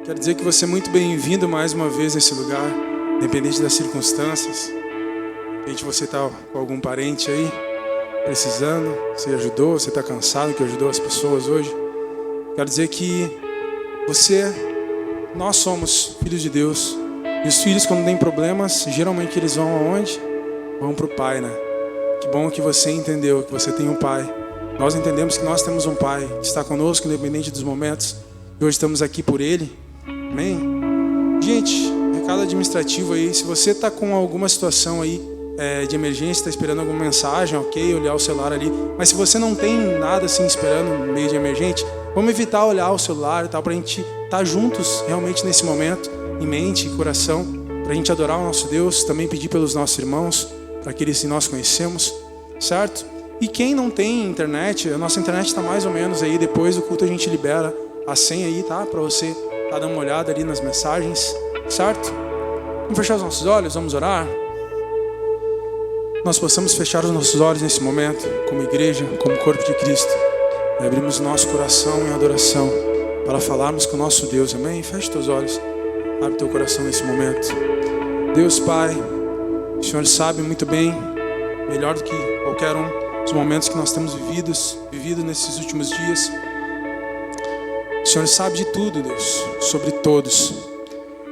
Quero dizer que você é muito bem-vindo mais uma vez nesse lugar, independente das circunstâncias. De repente você está com algum parente aí, precisando, você ajudou, você está cansado que ajudou as pessoas hoje. Quero dizer que nós somos filhos de Deus. E os filhos, quando têm problemas, geralmente eles vão aonde? Vão para o Pai, né? Que bom que você entendeu, que você tem um Pai. Nós entendemos que nós temos um Pai que está conosco, independente dos momentos. E hoje estamos aqui por Ele. Amém? Gente, recado administrativo aí. Se você está com alguma situação aí de emergência, está esperando alguma mensagem, ok, olhar o celular ali. Mas se você não tem nada assim esperando no meio de emergente, vamos evitar olhar o celular e tal, para a gente estar juntos realmente nesse momento, em mente e coração, para a gente adorar o nosso Deus, também pedir pelos nossos irmãos, para aqueles que nós conhecemos, certo? E quem não tem internet, a nossa internet está mais ou menos aí, depois do culto a gente libera a senha aí, tá? Para você estar dando uma olhada ali nas mensagens, certo? Vamos fechar os nossos olhos, vamos orar. Nós possamos fechar os nossos olhos nesse momento, como igreja, como corpo de Cristo, e abrimos o nosso coração em adoração, para falarmos com o nosso Deus, amém? Feche teus olhos, abre teu coração nesse momento. Deus Pai, o Senhor sabe muito bem, melhor do que qualquer um, os momentos que nós temos vivido nesses últimos dias. O Senhor sabe de tudo, Deus, sobre todos.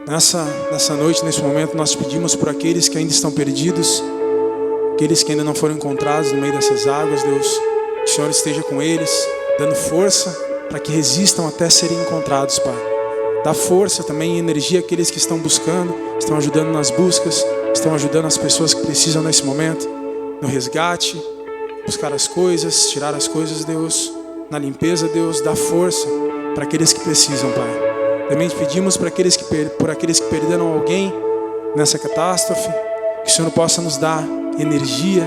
Nessa noite, nesse momento, nós te pedimos por aqueles que ainda estão perdidos, aqueles que ainda não foram encontrados no meio dessas águas, Deus, que o Senhor esteja com eles, dando força para que resistam até serem encontrados, Pai. Dá força também e energia àqueles que estão buscando, estão ajudando nas buscas, estão ajudando as pessoas que precisam nesse momento, no resgate, buscar as coisas, tirar as coisas, Deus, na limpeza, Deus, dá força para aqueles que precisam, Pai. Também te pedimos por aqueles que perderam alguém nessa catástrofe, que o Senhor possa nos dar energia,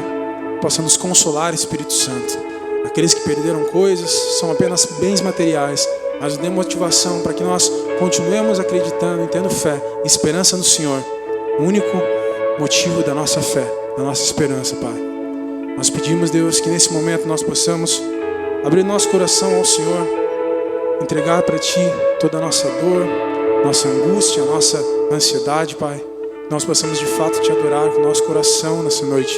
possa nos consolar, Espírito Santo. Aqueles que perderam coisas são apenas bens materiais, mas nos dê motivação para que nós continuemos acreditando e tendo fé e esperança no Senhor, o único motivo da nossa fé, da nossa esperança, Pai. Nós pedimos, Deus, que nesse momento nós possamos abrir nosso coração ao Senhor, entregar para Ti toda a nossa dor, nossa angústia, nossa ansiedade, Pai. Nós possamos de fato Te adorar com o nosso coração nessa noite,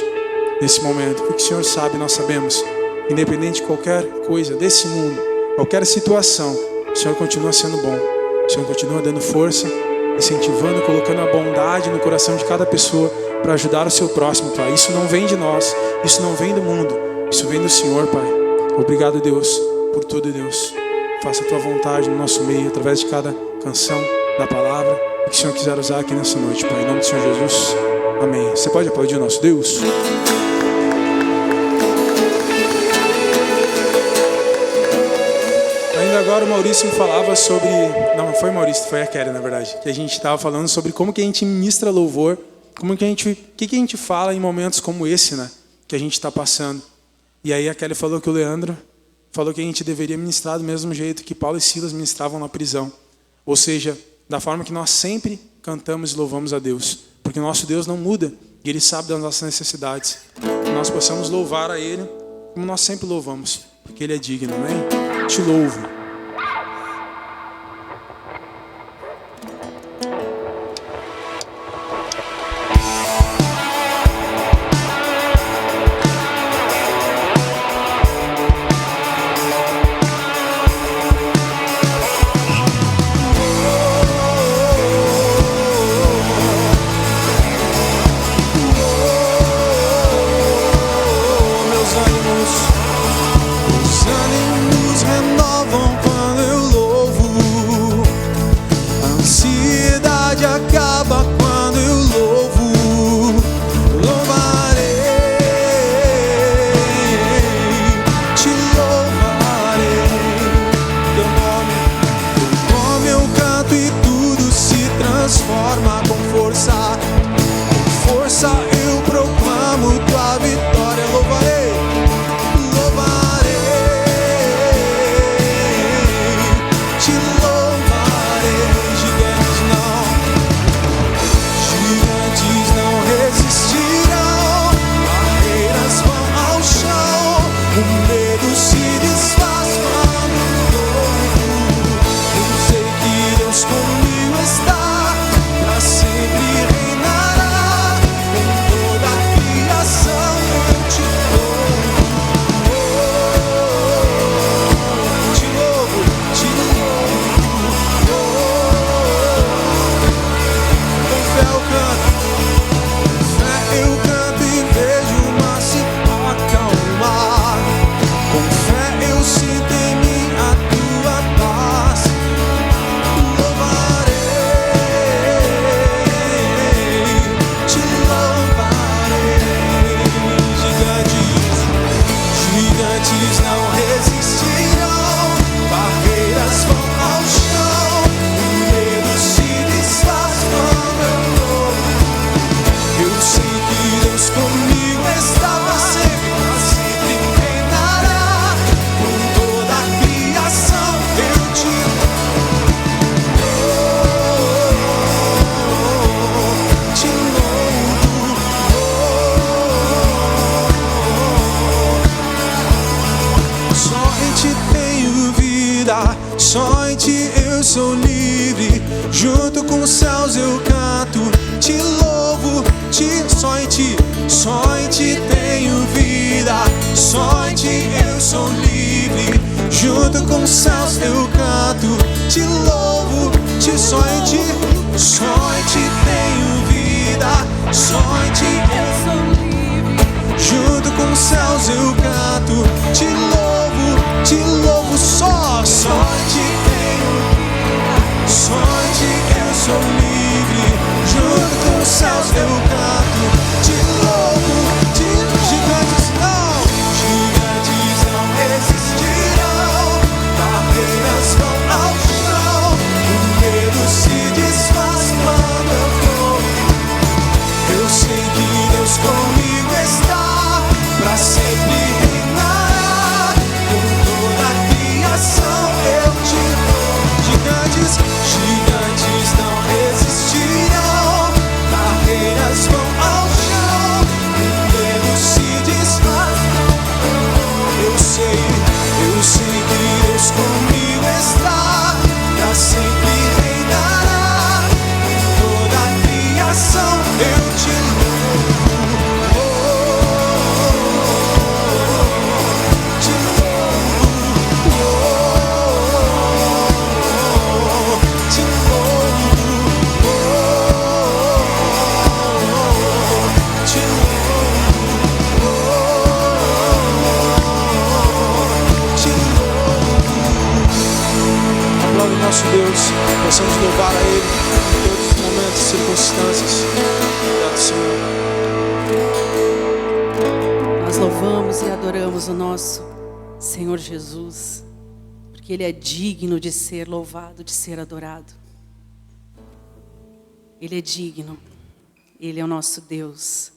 nesse momento, porque o Senhor sabe, nós sabemos, independente de qualquer coisa desse mundo, qualquer situação, o Senhor continua sendo bom, o Senhor continua dando força, incentivando, colocando a bondade no coração de cada pessoa para ajudar o seu próximo, Pai. Isso não vem de nós, isso não vem do mundo, isso vem do Senhor, Pai. Obrigado, Deus, por tudo, Deus. Faça a Tua vontade no nosso meio, através de cada canção da palavra que o Senhor quiser usar aqui nessa noite, Pai. Em nome do Senhor Jesus, amém. Você pode aplaudir o nosso Deus? Ainda agora o Maurício me falava sobre... Não foi o Maurício, foi a Kelly, na verdade. Que a gente estava falando sobre como que a gente ministra louvor, como que o que a gente fala em momentos como esse, né? Que a gente está passando. E aí a Kelly falou que o Leandro falou que a gente deveria ministrar do mesmo jeito que Paulo e Silas ministravam na prisão. Ou seja, da forma que nós sempre cantamos e louvamos a Deus. Porque o nosso Deus não muda e Ele sabe das nossas necessidades. Que nós possamos louvar a Ele como nós sempre louvamos. Porque Ele é digno, amém? Te louvo. Os ânimos renovam sou livre. Junto com os céus eu canto, te louvo, só em ti tenho vida. Só em ti eu sou livre. Junto com os céus eu canto, te louvo, só em ti tenho vida. Só em ti eu sou livre. Junto com os céus eu canto, te louvo, só em ti tenho vida. Só em ti eu sou livre. Junto com os céus eu canto, te louvo, gigantes não existirão, barreiras vão ao chão, o medo se desfaz quando eu vou. Eu sei que Deus comigo está, pra sempre reinará, com toda a criação eu te louvo. Gigantes não existirão, barreiras vão ao chão, o medo se desfaz. Eu sei que Deus comigo está, pra sempre reinará, com toda a criação eu te louvo. Te Aplauda o nosso Deus, possamos louvar a Ele em todos os momentos e circunstâncias. Obrigado, Senhor. Nós louvamos e adoramos o nosso Senhor Jesus, porque Ele é digno de ser louvado, de ser adorado. Ele é digno, Ele é o nosso Deus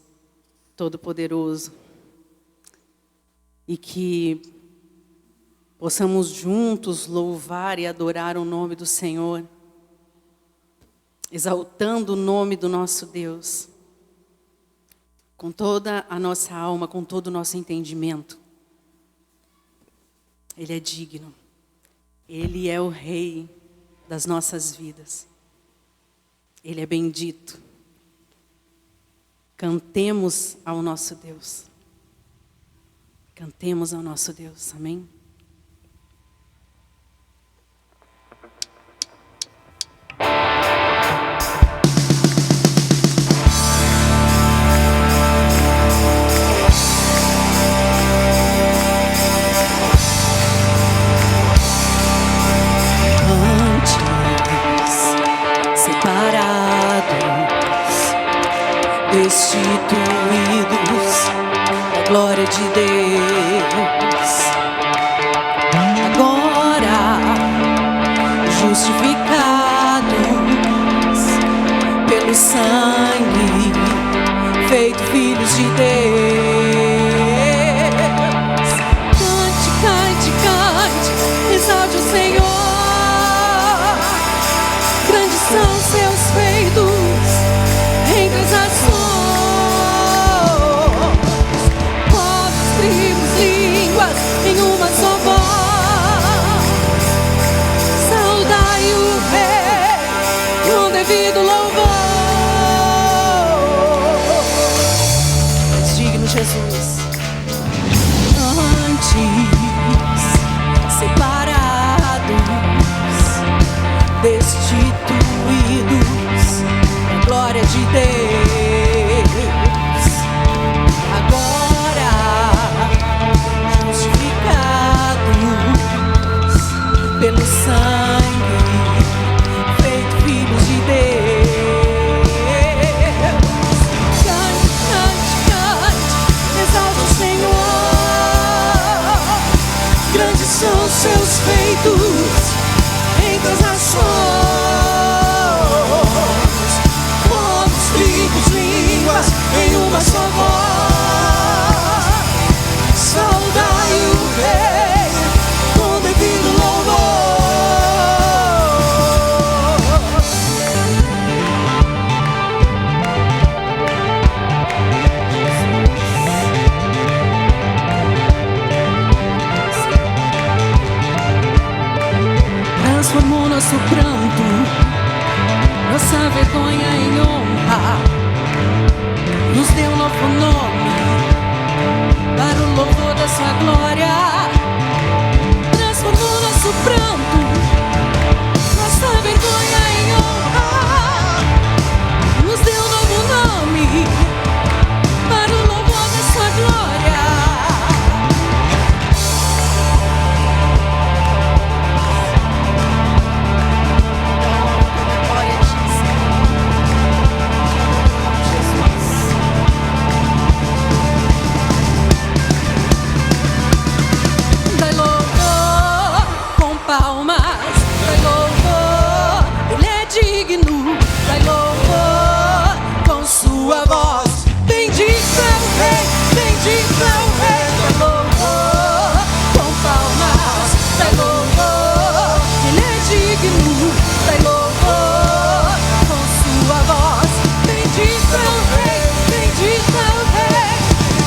Todo-Poderoso. E que possamos juntos louvar e adorar o nome do Senhor, exaltando o nome do nosso Deus, com toda a nossa alma, com todo o nosso entendimento. Ele é digno, Ele é o Rei das nossas vidas, Ele é bendito. Cantemos ao nosso Deus, cantemos ao nosso Deus, amém? Destituídos da glória de Deus, agora justificados pelo sangue, feito filhos de Deus. Cante, cante, cante, exalte o Senhor. Grandes são seus feitos entre as nações. Em uma só voz, saudai o Rei com devido louvor. És digno, Jesus. Antes separados, destituídos da glória de Deus, agora pelo sangue, feito filhos de Deus. Cante, cante, cante, exalta o Senhor. Grandes são seus feitos entre as nações. pranto, nossa vergonha em honra. Nos deu novo nome para o louvor da sua glória. Transformou nosso pranto, nossa vergonha em honra. Nos deu novo nome para o louvor da sua glória. Dai louvor com palmas, dai louvor, Ele é digno. Dai louvor com sua voz, bendito é o Rei, bendito é o Rei. Dai louvor com palmas, dai louvor, Ele é digno. Dai louvor com sua voz, bendito é o Rei, bendito é o Rei.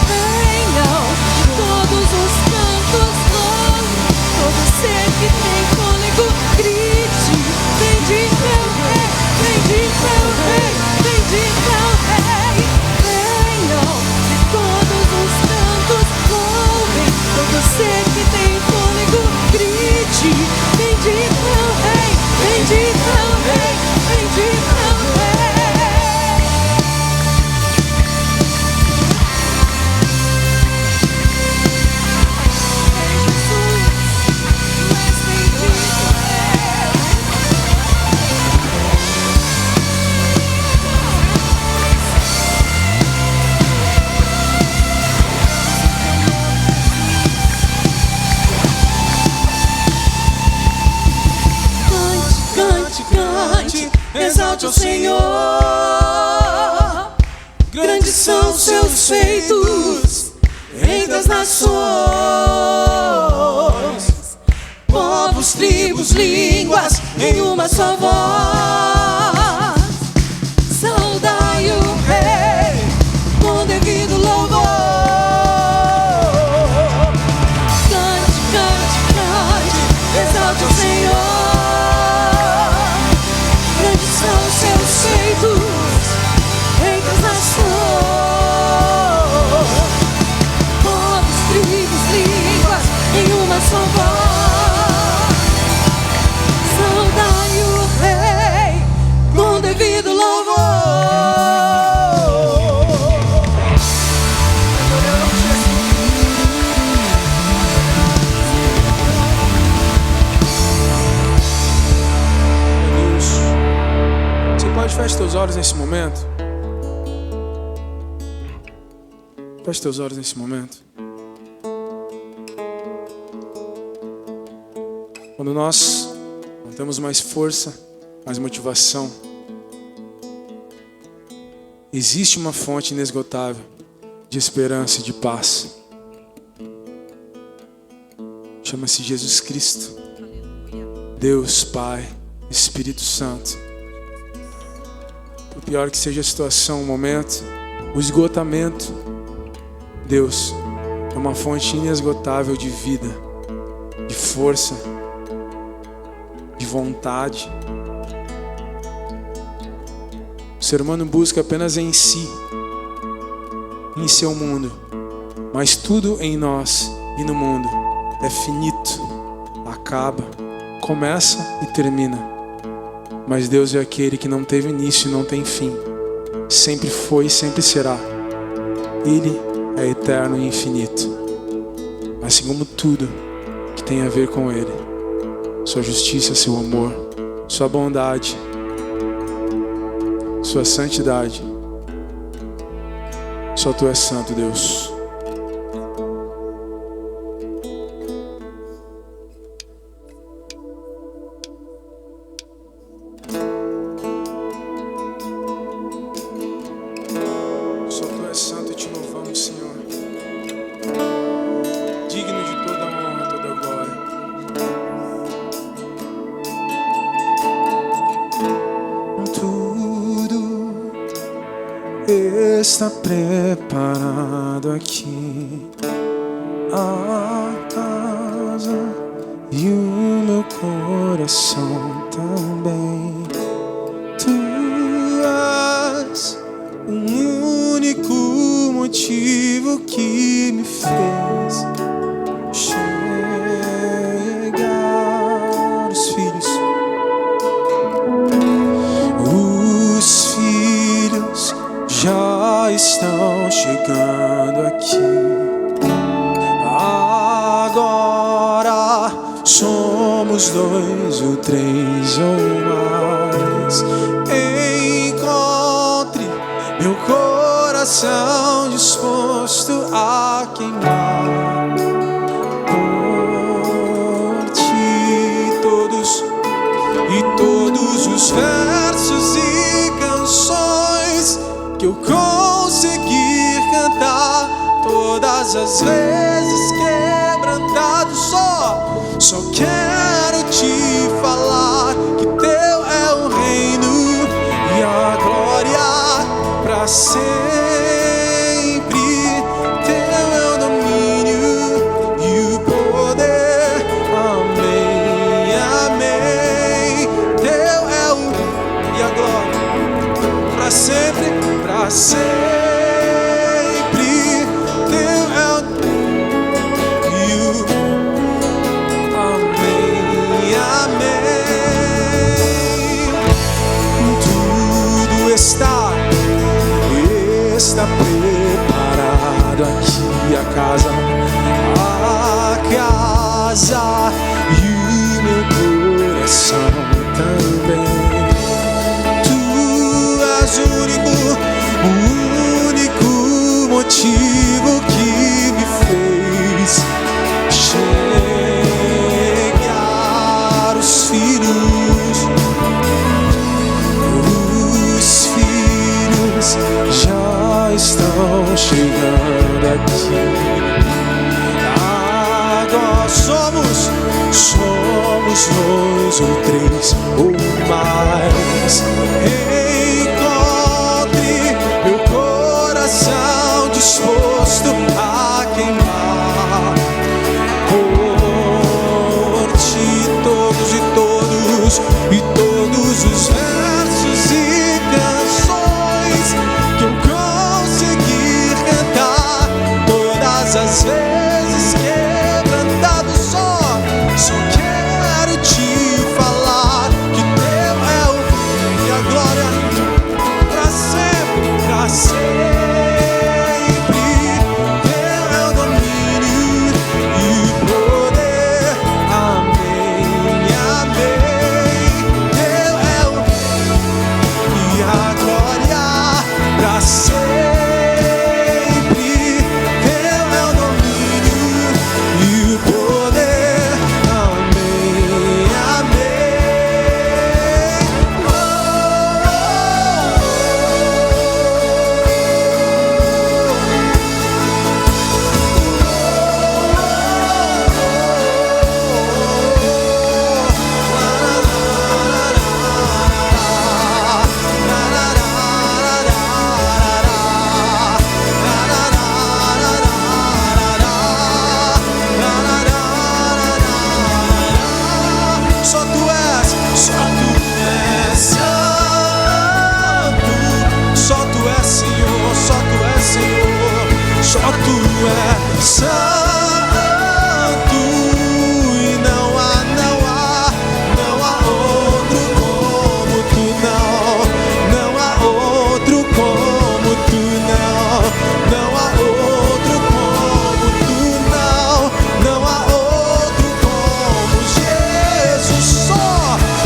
Venham de todos os cantos, louve, todo ser que tem fôlego, grite, bendito é o Rei, bendito é o Rei, bendito é o Rei. Venham de todos os cantos, louve, todo ser que tem fôlego, grite, bendito é o Rei, bendito é o Rei, bendito é o Rei. Cante, cante, exalte ao Senhor. Grandes são seus feitos entre as nações. Povos, tribos, línguas, em uma só voz. Saudai o Rei com devido louvor. Cante, cante, cante, exalte ao Senhor. Grandes são seus feitos entre as nações. Povos, tribos, línguas, em uma só voz. Saudai o Rei com devido louvor. Deus, você pode fechar teus olhos nesse momento? Feche teus olhos nesse momento. Quando nós não temos mais força, mais motivação, existe uma fonte inesgotável de esperança e de paz. Chama-se Jesus Cristo. Deus, Pai, Espírito Santo. Por pior que seja a situação, o momento, o esgotamento, Deus é uma fonte inesgotável de vida, de força, de vontade. O ser humano busca apenas em si, em seu mundo, mas tudo em nós e no mundo é finito, acaba, começa e termina. Mas Deus é aquele que não teve início e não tem fim, sempre foi e sempre será. Ele é eterno e infinito, assim como tudo que tem a ver com Ele. Sua justiça, seu amor, sua bondade, sua santidade. Só Tu és santo, Deus. Só Tu és santo e Te louvamos, Senhor. Digno de toda honra, toda glória. Tudo está preparado aqui. A casa e o meu coração também. Tu és o único motivo que me fez chegar. Os filhos já estão chegando aqui. Agora somos 2 ou 3 ou mais. Encontre meu coração disposto a queimar por ti. Todos os versos e canções que eu consegui cantar, todas as vezes quebrantado, só quero te falar que teu é o reino e a glória pra sempre. Teu é o domínio e o poder. Amém, amém. Teu é o e a glória pra sempre, pra sempre. Teu é o e o amém, amém. Tudo está preparado aqui, a casa e o meu coração também. Tu és o único motivo que me fez chegar. Os filhos já estão chegando aqui. Agora somos 2 ou 3 ou mais. Encontre meu coração disposto a queimar por ti. Todos os versos e canções que eu consegui cantar, todas as vezes quebrantado, só quero te falar que teu é o e a glória pra sempre, pra sempre. Teu é o domínio e o poder. Amém, amém. Teu é o e a glória pra sempre. Teu é o domínio e o poder. Amém, amém. Só tu és santo, só tu és Senhor, só tu és Senhor, só tu és santo e não há outro como tu, não há outro como tu, não há outro como tu, não há outro como Jesus.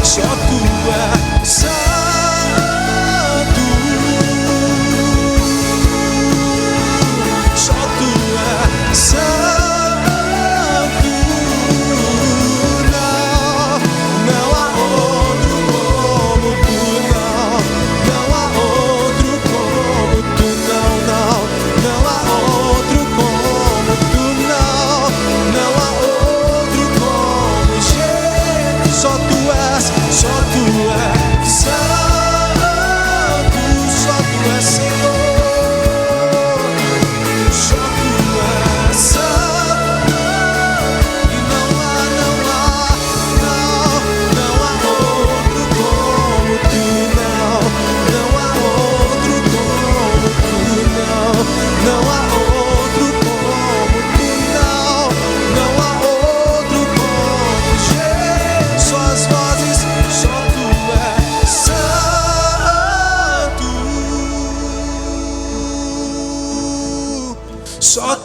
Só tu és santo, só tu és santo.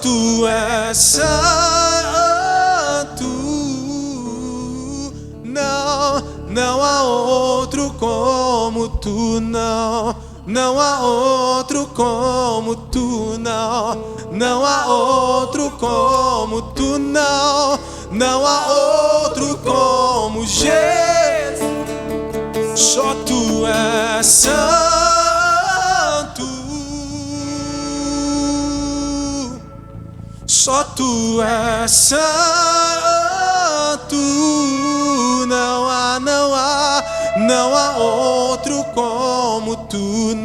Tu és santo, não há outro como Tu, não há outro como Tu, não há outro como Tu, não há outro como Jesus. Só Tu és santo. Só Tu és santo, não há outro como Tu,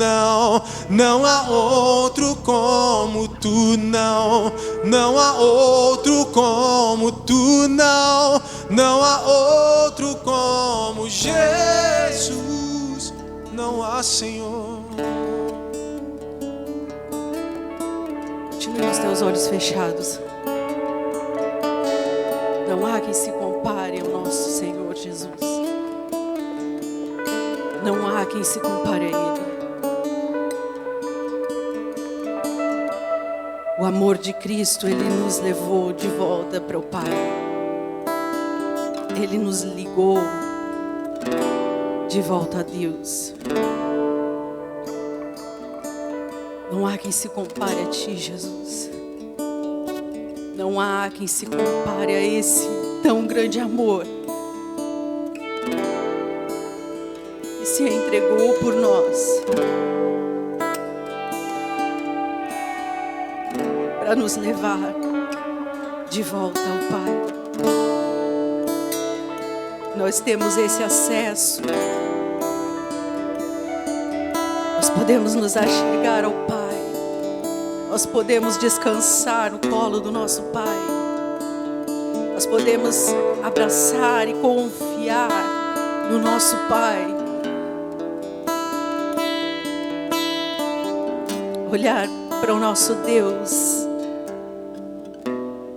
não há outro como Tu, não há outro como Tu, não há outro como Jesus, não há, Senhor. Continue os teus olhos fechados. Não há quem se compare ao nosso Senhor Jesus. Não há quem se compare a Ele. O amor de Cristo, Ele nos levou de volta para o Pai. Ele nos ligou de volta a Deus. Não há quem se compare a Ti, Jesus. Não há quem se compare a esse tão grande amor que se entregou por nós para nos levar de volta ao Pai. Nós temos esse acesso. Nós podemos nos achegar ao Pai. Nós podemos descansar no colo do nosso Pai. Nós podemos abraçar e confiar no nosso Pai. Olhar para o nosso Deus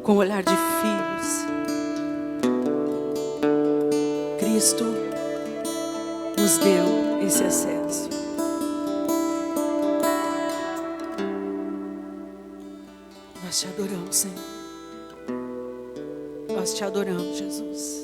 com o olhar de filhos. Cristo nos deu esse acesso. Nós Te adoramos, Senhor. Nós Te adoramos, Jesus.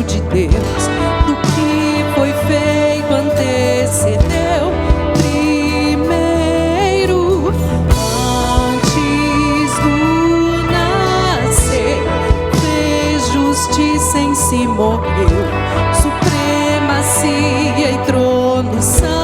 De Deus, do que foi feito antecedeu primeiro, antes do nascer, fez justiça em si, morreu, supremacia e trono são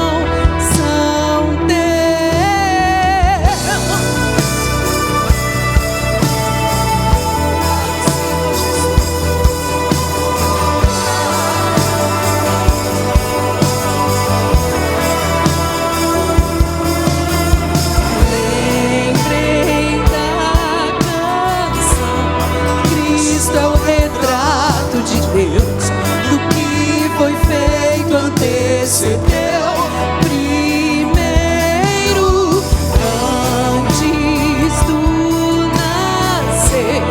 Deus, do que foi feito antecedeu primeiro, antes do nascer,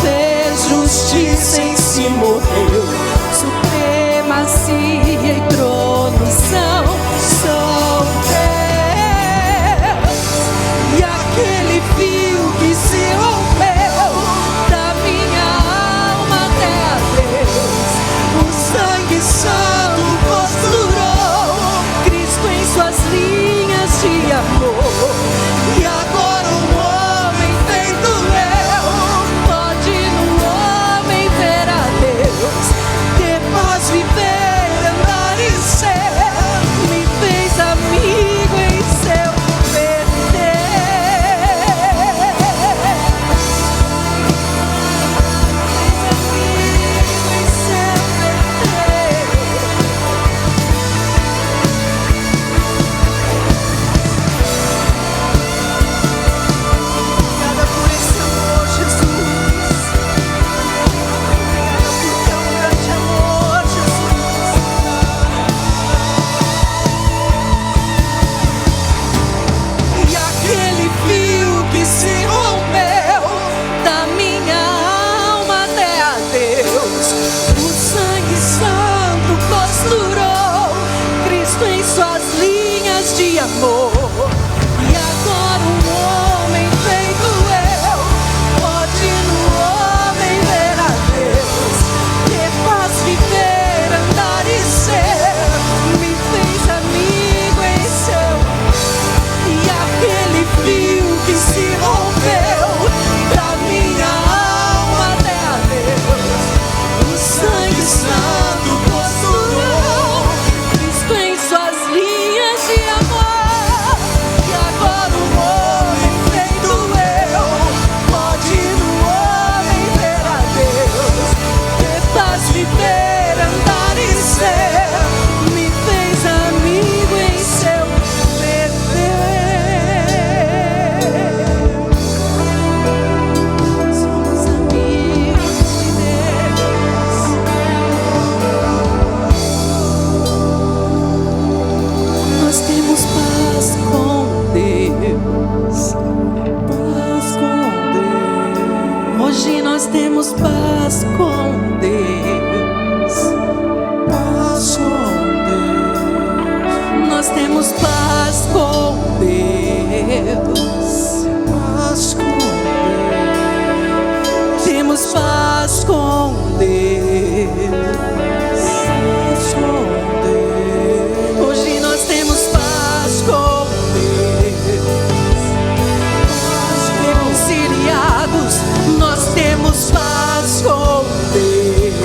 fez justiça em si, morreu, supremacia e trono são teus, e aquele fio que se rompeu da minha alma até a Deus, o sangue santo costurou Cristo em suas linhas de amor. E agora um homem feito eu pode no homem ver a Deus, ter paz, viver, andar e ser, me fez amigo em seu perder. nós temos paz com Deus. Paz com Deus. Nós temos paz com Deus. Paz com Deus. Temos paz com Deus. Paz com Deus. Hoje nós temos paz com Deus. Reconciliados, nós temos paz com Deus.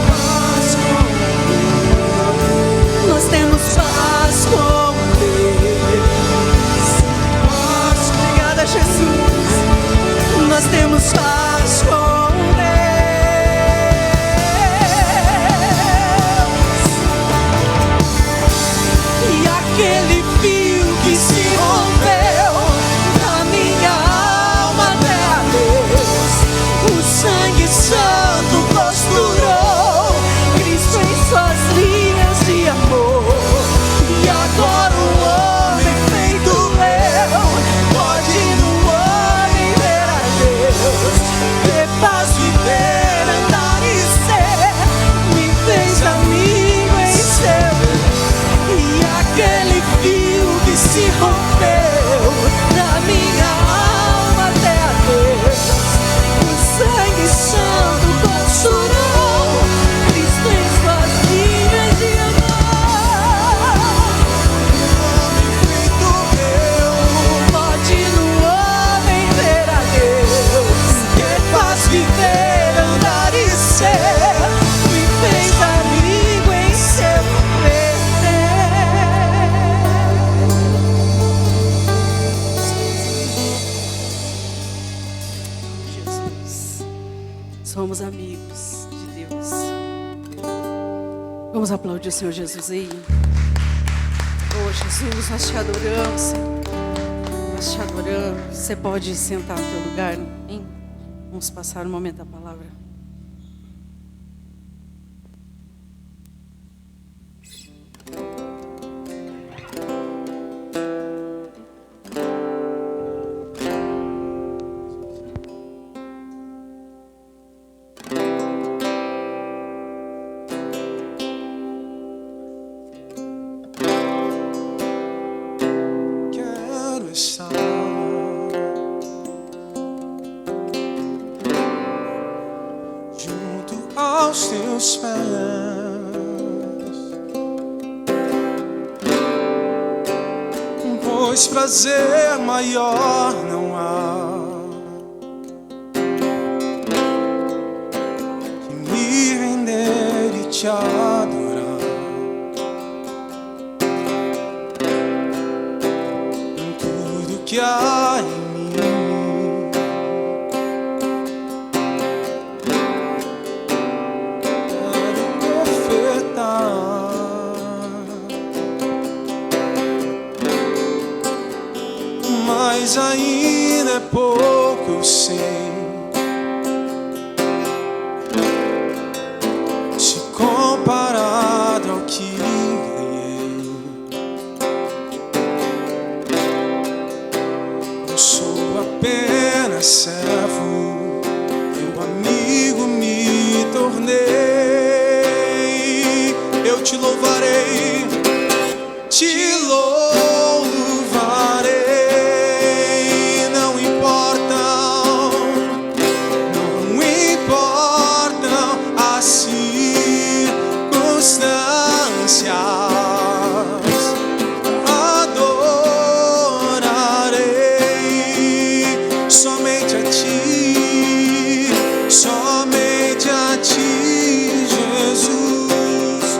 Paz com Deus. Nós temos paz com Deus. Obrigada, Jesus. Nós temos paz com Deus. E aquele fio que se rompeu na minha alma até a Deus, o sangue santo costurou Cristo em suas linhas de amor. E agora o homem feito eu pode no homem ver a Deus. Me faz viver, andar e ser, me fez amigo em seu. E aquele fio que se rompeu da minha alma até a Deus, o sangue santo costurou Cristo em suas linhas de amor. Feito eu. Pode no homem ver a Deus, que faz viver, andar e ser, me fez amigo em seu poder. Jesus, somos amigos de Deus. Vamos aplaudir o Senhor Jesus aí. Oh Jesus, nós te adoramos, Senhor. Nós te adoramos. Você pode sentar no teu lugar, hein? Vamos passar o momento da palavra. Quero estar junto aos teus pés, pois prazer maior não há que me render e te adorar. Que há em mim, quero ofertar mas ainda é pouco, eu sei. Se comparado ao que ganhei, eu sou apenas servo, meu amigo me tornei. Eu te louvarei, te louvarei. Não importam as circunstâncias. Adorarei somente a ti, Jesus.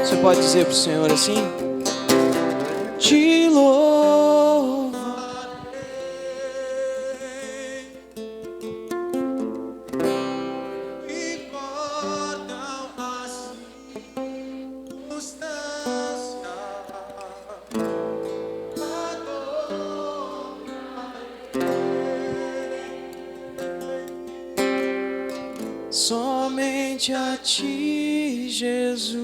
Você pode dizer pro Senhor assim? Te louvarei. Importam as circunstâncias. Somente a ti, Jesus.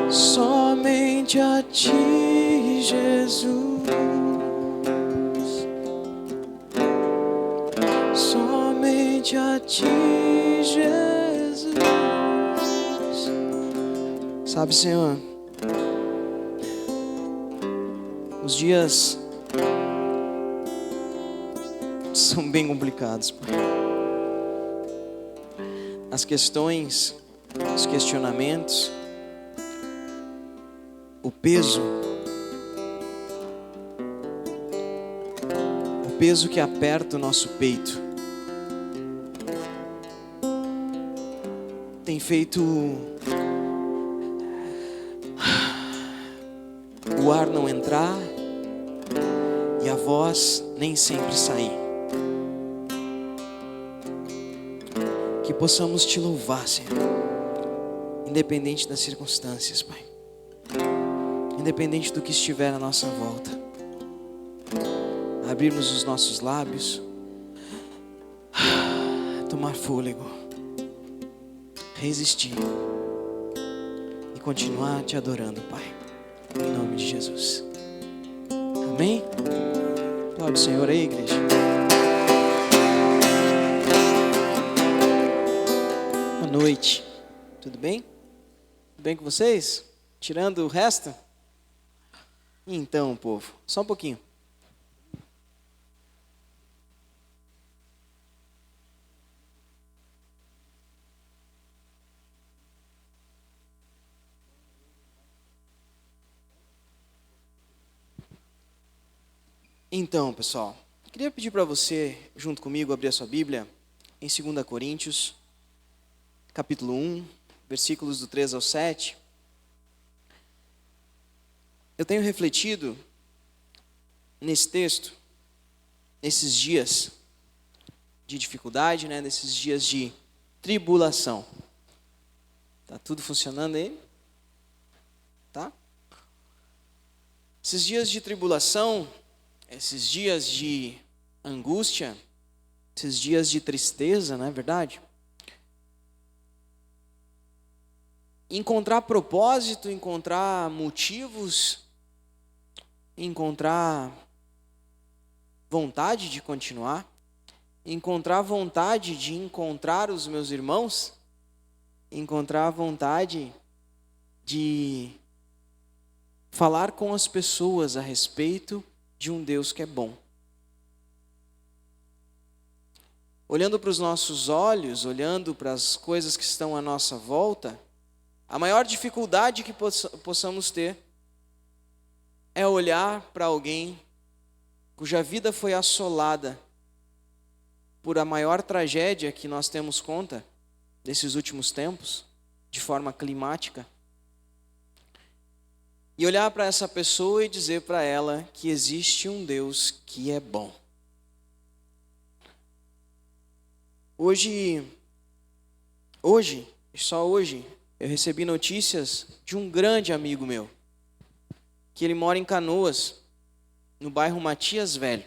Somente a ti, Jesus. somente a ti, Jesus. Sabe, Senhor, os dias são bem complicados, Pai. As questões, os questionamentos, o peso que aperta o nosso peito tem feito o ar não entrar e a voz nem sempre sair. Que possamos te louvar, Senhor, independente das circunstâncias, Pai, independente do que estiver à nossa volta. Abrirmos os nossos lábios, tomar fôlego, resistir e continuar te adorando, Pai, em nome de Jesus. Amém? Glória ao Senhor aí, igreja. Boa noite. Tudo bem? Tudo bem com vocês? Tirando o resto? Então, povo, só um pouquinho. Então, pessoal, queria pedir para você, junto comigo, abrir a sua Bíblia em 2 Coríntios, capítulo 1, versículos do 3 ao 7. Eu tenho refletido nesse texto, nesses dias de dificuldade, nesses dias de tribulação. Tá tudo funcionando aí? Tá? Esses dias de tribulação, esses dias de angústia, esses dias de tristeza, não é verdade? Encontrar propósito, encontrar motivos, encontrar vontade de continuar, encontrar vontade de encontrar os meus irmãos, encontrar vontade de falar com as pessoas a respeito de um Deus que é bom. Olhando para os nossos olhos, olhando para as coisas que estão à nossa volta, a maior dificuldade que possamos ter é olhar para alguém cuja vida foi assolada por a maior tragédia que nós temos conta desses últimos tempos, de forma climática, e olhar para essa pessoa e dizer para ela que existe um Deus que é bom. Hoje, só hoje, eu recebi notícias de um grande amigo meu, que ele mora em Canoas, no bairro Matias Velho.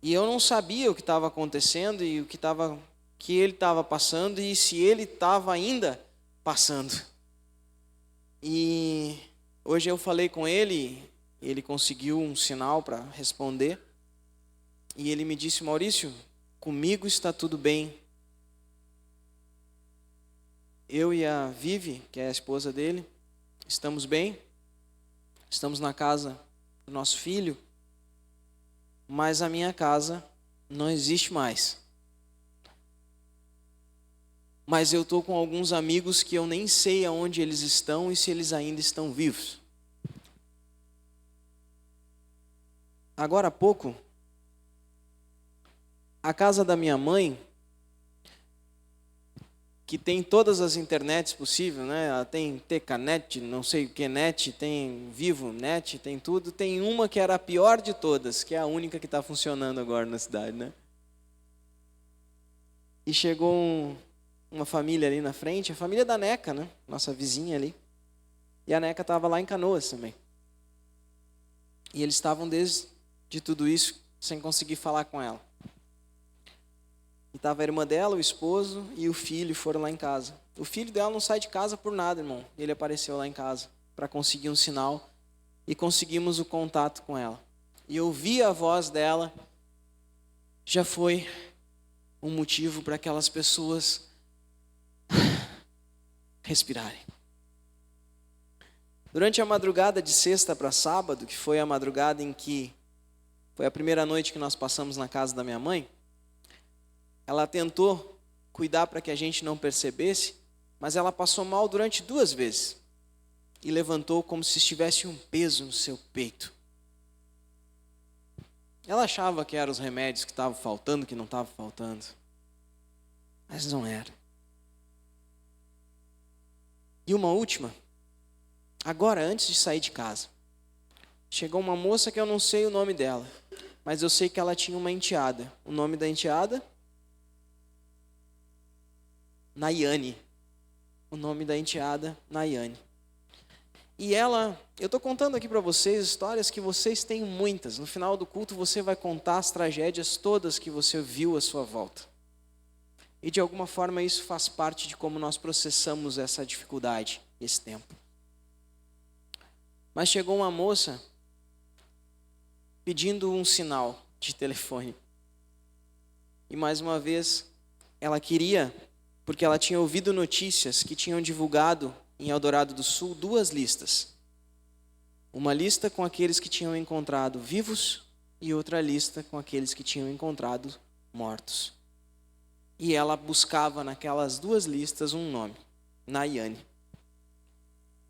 E eu não sabia o que estava acontecendo e o que ele estava passando e se ele estava ainda passando. E hoje eu falei com ele, ele conseguiu um sinal para responder. E ele me disse: Maurício, comigo está tudo bem. Eu e a Vivi, que é a esposa dele, estamos bem. Estamos na casa do nosso filho. Mas a minha casa não existe mais. Mas eu estou com alguns amigos que eu nem sei aonde eles estão e se eles ainda estão vivos. Agora há pouco, a casa da minha mãe, que tem todas as internets possíveis, Ela tem TKNet, não sei o que net, tem VivoNet, tem tudo. Tem uma que era a pior de todas, que é a única que está funcionando agora na cidade, E chegou uma família ali na frente, a família da Neca, Nossa vizinha ali. E a Neca estava lá em Canoas também. E eles estavam desde tudo isso sem conseguir falar com ela. E estava a irmã dela, o esposo e o filho foram lá em casa. O filho dela não sai de casa por nada, irmão. Ele apareceu lá em casa para conseguir um sinal e conseguimos o contato com ela. E ouvir a voz dela já foi um motivo para aquelas pessoas respirarem. Durante a madrugada de sexta para sábado, que foi a madrugada em que foi a primeira noite que nós passamos na casa da minha mãe, ela tentou cuidar para que a gente não percebesse, mas ela passou mal durante 2 vezes e levantou como se estivesse um peso no seu peito. Ela achava que eram os remédios que estavam faltando, que não estavam faltando, mas não era. E uma última, agora antes de sair de casa, chegou uma moça que eu não sei o nome dela, mas eu sei que ela tinha uma enteada. O nome da enteada? Nayane. O nome da enteada, Nayane. E ela, eu estou contando aqui para vocês histórias que vocês têm muitas. No final do culto você vai contar as tragédias todas que você viu à sua volta. E de alguma forma isso faz parte de como nós processamos essa dificuldade, esse tempo. Mas chegou uma moça pedindo um sinal de telefone. E mais uma vez, ela queria, porque ela tinha ouvido notícias que tinham divulgado em Eldorado do Sul 2 listas. Uma lista com aqueles que tinham encontrado vivos e outra lista com aqueles que tinham encontrado mortos. E ela buscava naquelas 2 listas um nome, Nayane.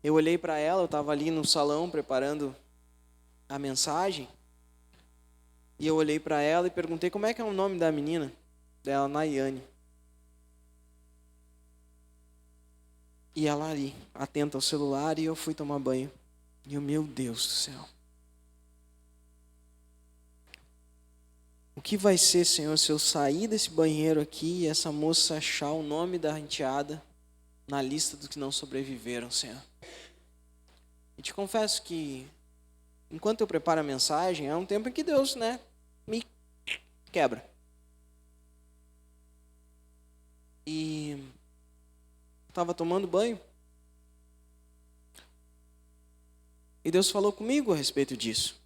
Eu olhei para ela, eu estava ali no salão preparando a mensagem, e eu olhei para ela e perguntei como é que é o nome da menina, dela, Nayane. E ela ali, atenta ao celular, e eu fui tomar banho. E eu, meu Deus do céu. O que vai ser, Senhor, se eu sair desse banheiro aqui e essa moça achar o nome da enteada na lista dos que não sobreviveram, Senhor? E te confesso que, enquanto eu preparo a mensagem, é um tempo em que Deus, me quebra. E estava tomando banho. E Deus falou comigo a respeito disso.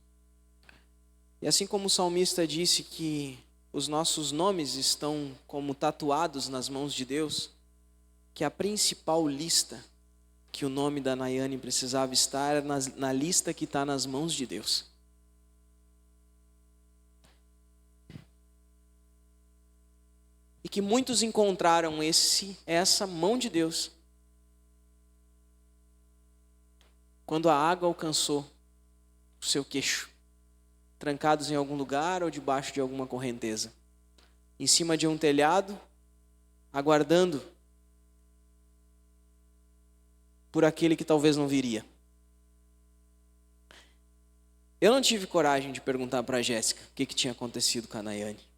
E assim como o salmista disse que os nossos nomes estão como tatuados nas mãos de Deus, que a principal lista que o nome da Nayane precisava estar era na lista que está nas mãos de Deus. E que muitos encontraram essa mão de Deus quando a água alcançou o seu queixo, trancados em algum lugar ou debaixo de alguma correnteza, em cima de um telhado, aguardando por aquele que talvez não viria. Eu não tive coragem de perguntar para a Jéssica o que tinha acontecido com a Nayane.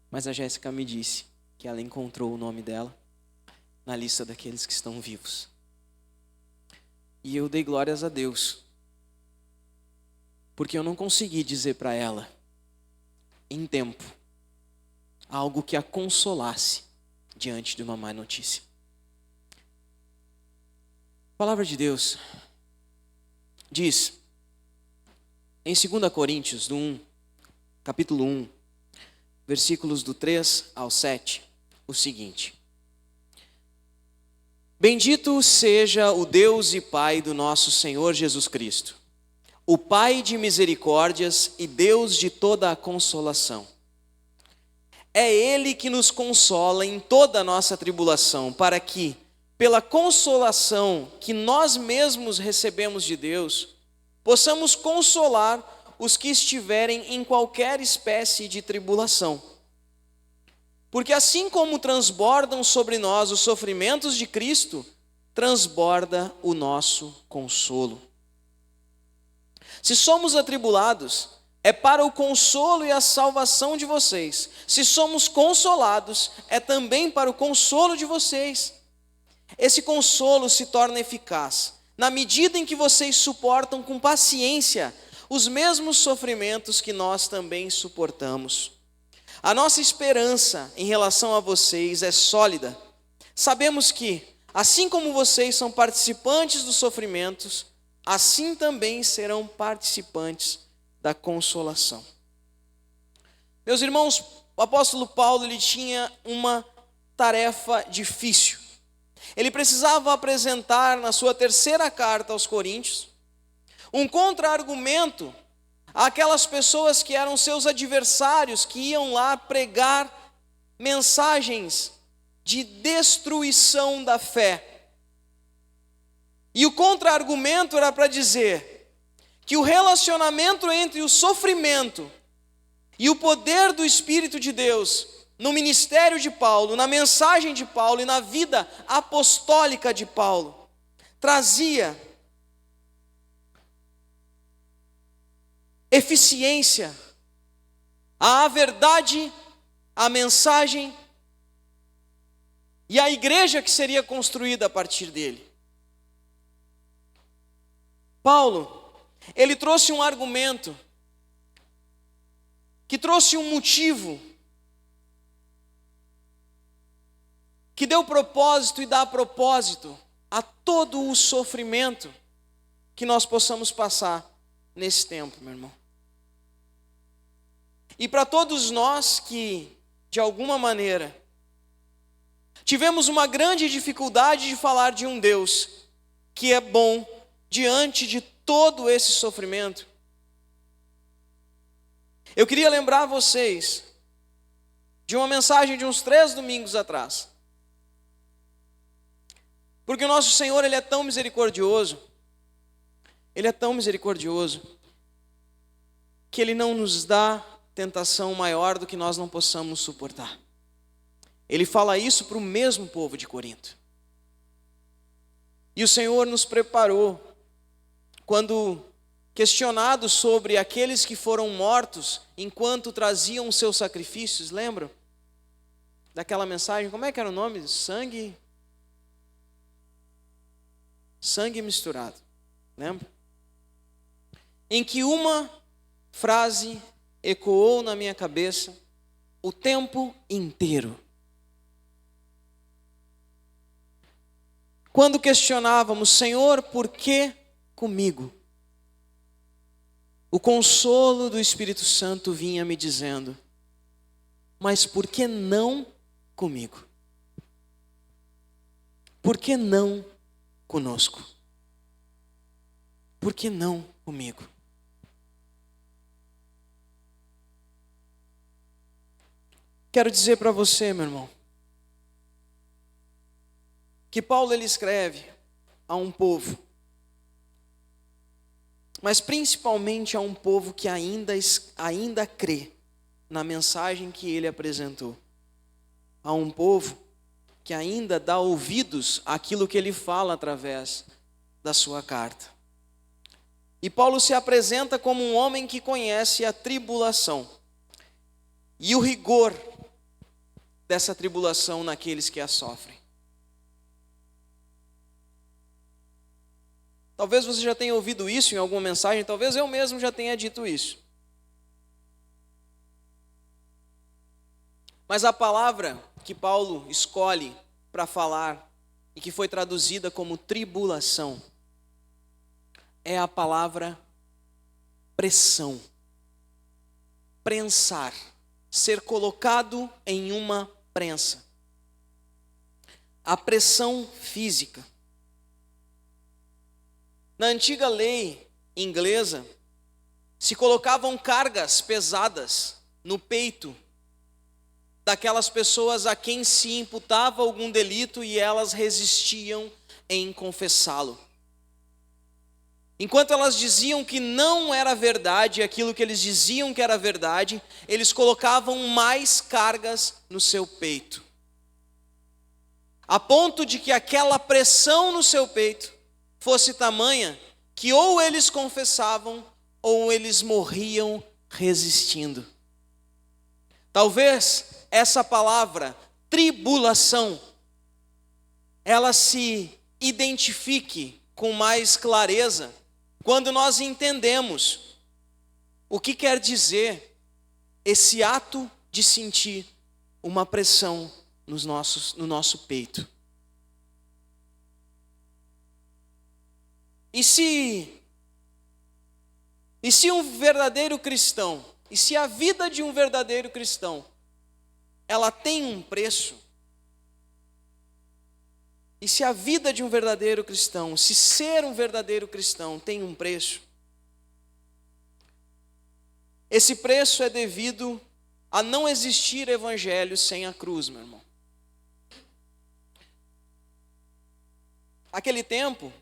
Mas a Jéssica me disse que ela encontrou o nome dela na lista daqueles que estão vivos. E eu dei glórias a Deus, porque eu não consegui dizer para ela, em tempo, algo que a consolasse diante de uma má notícia. A palavra de Deus diz, em 2 Coríntios, capítulo 1, versículos do 3 ao 7, o seguinte: Bendito seja o Deus e Pai do nosso Senhor Jesus Cristo, o Pai de misericórdias e Deus de toda a consolação. É Ele que nos consola em toda a nossa tribulação, para que, pela consolação que nós mesmos recebemos de Deus, possamos consolar os que estiverem em qualquer espécie de tribulação. Porque assim como transbordam sobre nós os sofrimentos de Cristo, transborda o nosso consolo. Se somos atribulados, é para o consolo e a salvação de vocês. Se somos consolados, é também para o consolo de vocês. Esse consolo se torna eficaz na medida em que vocês suportam com paciência os mesmos sofrimentos que nós também suportamos. A nossa esperança em relação a vocês é sólida. Sabemos que, assim como vocês são participantes dos sofrimentos, assim também serão participantes da consolação. Meus irmãos, o apóstolo Paulo ele tinha uma tarefa difícil. Ele precisava apresentar na sua terceira carta aos Coríntios um contra-argumento àquelas pessoas que eram seus adversários, que iam lá pregar mensagens de destruição da fé. E o contra-argumento era para dizer que o relacionamento entre o sofrimento e o poder do Espírito de Deus no ministério de Paulo, na mensagem de Paulo e na vida apostólica de Paulo, trazia eficiência à verdade, à mensagem e à igreja que seria construída a partir dele. Paulo, ele trouxe um argumento, que trouxe um motivo, que deu propósito e dá propósito a todo o sofrimento que nós possamos passar nesse tempo, meu irmão. E para todos nós que, de alguma maneira, tivemos uma grande dificuldade de falar de um Deus que é bom diante de todo esse sofrimento, eu queria lembrar vocês de uma mensagem de uns 3 domingos atrás. Porque o nosso Senhor, Ele é tão misericordioso, Ele é tão misericordioso, que Ele não nos dá tentação maior do que nós não possamos suportar. Ele fala isso para o mesmo povo de Corinto. E o Senhor nos preparou, quando questionados sobre aqueles que foram mortos enquanto traziam os seus sacrifícios, lembram? Daquela mensagem, como é que era o nome? Sangue misturado, lembra? Em que uma frase ecoou na minha cabeça o tempo inteiro. Quando questionávamos, Senhor, por que comigo? O consolo do Espírito Santo vinha me dizendo, mas por que não comigo? Por que não conosco? Por que não comigo? Quero dizer para você, meu irmão, que Paulo ele escreve a um povo, mas principalmente a um povo que ainda crê na mensagem que ele apresentou. A um povo que ainda dá ouvidos àquilo que ele fala através da sua carta. E Paulo se apresenta como um homem que conhece a tribulação e o rigor dessa tribulação naqueles que a sofrem. Talvez você já tenha ouvido isso em alguma mensagem, talvez eu mesmo já tenha dito isso. Mas a palavra que Paulo escolhe para falar e que foi traduzida como tribulação é a palavra pressão. Prensar, ser colocado em uma prensa. A pressão física. Na antiga lei inglesa, se colocavam cargas pesadas no peito daquelas pessoas a quem se imputava algum delito e elas resistiam em confessá-lo. Enquanto elas diziam que não era verdade aquilo que eles diziam que era verdade, eles colocavam mais cargas no seu peito. A ponto de que aquela pressão no seu peito fosse tamanha que ou eles confessavam ou eles morriam resistindo. Talvez essa palavra, tribulação, ela se identifique com mais clareza quando nós entendemos o que quer dizer esse ato de sentir uma pressão no nosso peito. E se um verdadeiro cristão, e se a vida de um verdadeiro cristão ela tem um preço, e se a vida de um verdadeiro cristão, se ser um verdadeiro cristão tem um preço, esse preço é devido a não existir evangelho sem a cruz, meu irmão. Aquele tempo,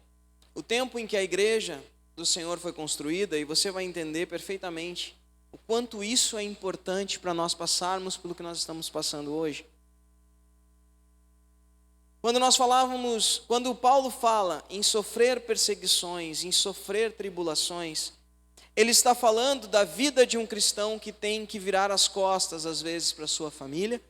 o tempo em que a igreja do Senhor foi construída, e você vai entender perfeitamente o quanto isso é importante para nós passarmos pelo que nós estamos passando hoje. Quando Paulo fala em sofrer perseguições, em sofrer tribulações, ele está falando da vida de um cristão que tem que virar as costas, às vezes, para a sua família,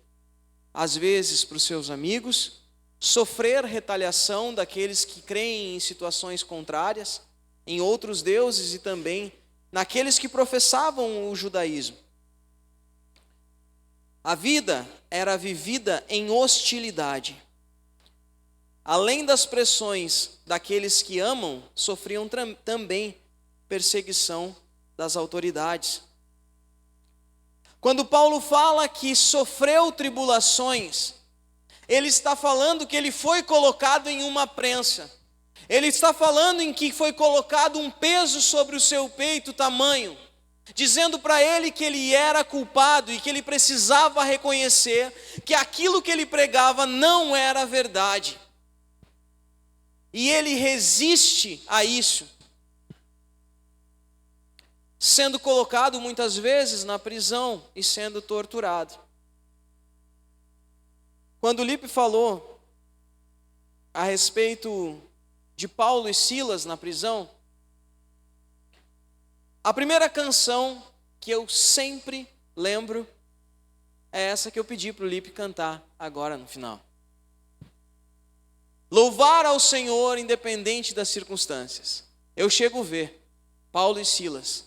às vezes para os seus amigos, sofrer retaliação daqueles que creem em situações contrárias, em outros deuses e também naqueles que professavam o judaísmo. A vida era vivida em hostilidade. Além das pressões daqueles que amam, sofriam também perseguição das autoridades. Quando Paulo fala que sofreu tribulações, ele está falando que ele foi colocado em uma prensa. Ele está falando em que foi colocado um peso sobre o seu peito tamanho, dizendo para ele que ele era culpado e que ele precisava reconhecer que aquilo que ele pregava não era verdade. E ele resiste a isso, sendo colocado muitas vezes na prisão e sendo torturado. Quando Lipe falou a respeito de Paulo e Silas na prisão, a primeira canção que eu sempre lembro é essa que eu pedi para o Lipe cantar agora no final. Louvar ao Senhor independente das circunstâncias. Eu chego a ver Paulo e Silas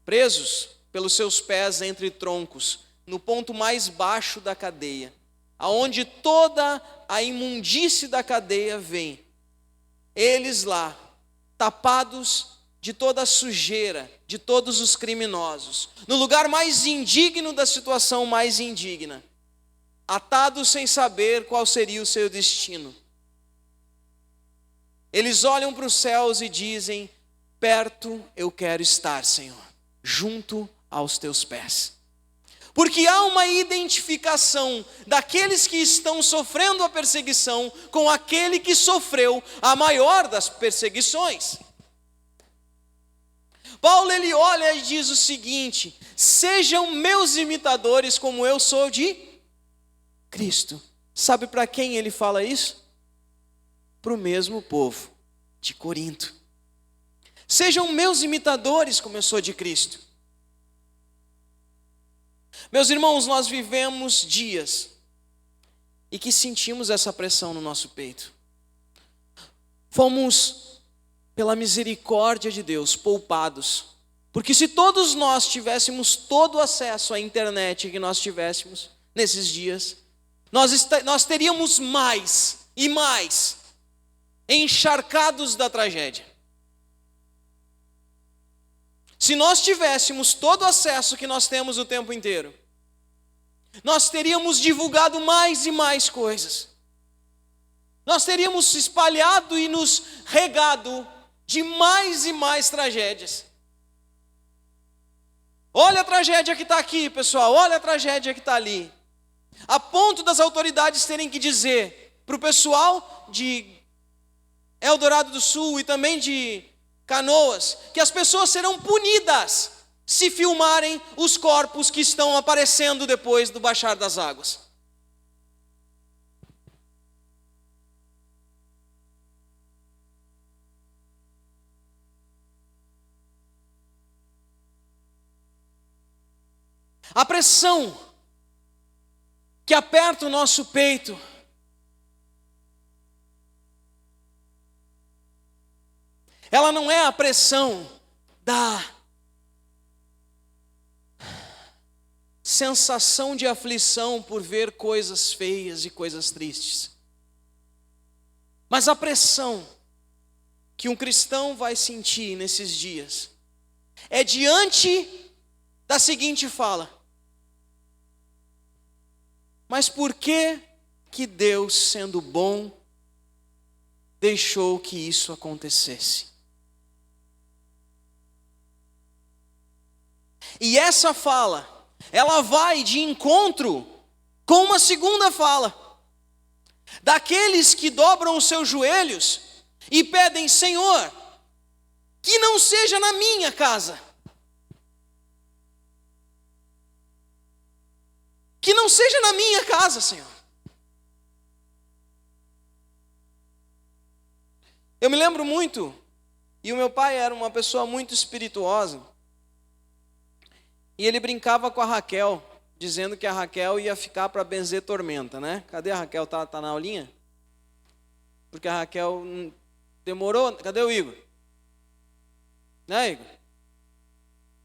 presos pelos seus pés entre troncos, no ponto mais baixo da cadeia, aonde toda a imundície da cadeia vem. Eles lá, tapados de toda a sujeira, de todos os criminosos, no lugar mais indigno da situação mais indigna, atados sem saber qual seria o seu destino. Eles olham para os céus e dizem: perto eu quero estar, Senhor, junto aos teus pés. Porque há uma identificação daqueles que estão sofrendo a perseguição com aquele que sofreu a maior das perseguições. Paulo, ele olha e diz o seguinte: sejam meus imitadores como eu sou de Cristo. Sabe para quem ele fala isso? Para o mesmo povo de Corinto. Sejam meus imitadores como eu sou de Cristo. Meus irmãos, nós vivemos dias e que sentimos essa pressão no nosso peito. Fomos, pela misericórdia de Deus, poupados. Porque se todos nós tivéssemos todo o acesso à internet que nós tivéssemos nesses dias, nós teríamos mais e mais encharcados da tragédia. Se nós tivéssemos todo o acesso que nós temos o tempo inteiro, nós teríamos divulgado mais e mais coisas. Nós teríamos espalhado e nos regado de mais e mais tragédias. Olha a tragédia que está aqui, pessoal, olha a tragédia que está ali. A ponto das autoridades terem que dizer para o pessoal de Eldorado do Sul e também de Canoas que as pessoas serão punidas se filmarem os corpos que estão aparecendo depois do baixar das águas. A pressão que aperta o nosso peito ela não é a pressão da sensação de aflição por ver coisas feias e coisas tristes. Mas a pressão que um cristão vai sentir nesses dias é diante da seguinte fala: Mas por que Deus, sendo bom, deixou que isso acontecesse? E essa fala, ela vai de encontro com uma segunda fala, daqueles que dobram os seus joelhos e pedem: Senhor, que não seja na minha casa, que não seja na minha casa, Senhor. Eu me lembro muito, e o meu pai era uma pessoa muito espirituosa, e ele brincava com a Raquel, dizendo que a Raquel ia ficar para benzer tormenta, né? Cadê a Raquel? Tá na aulinha? Porque a Raquel demorou. Cadê o Igor? Né, Igor?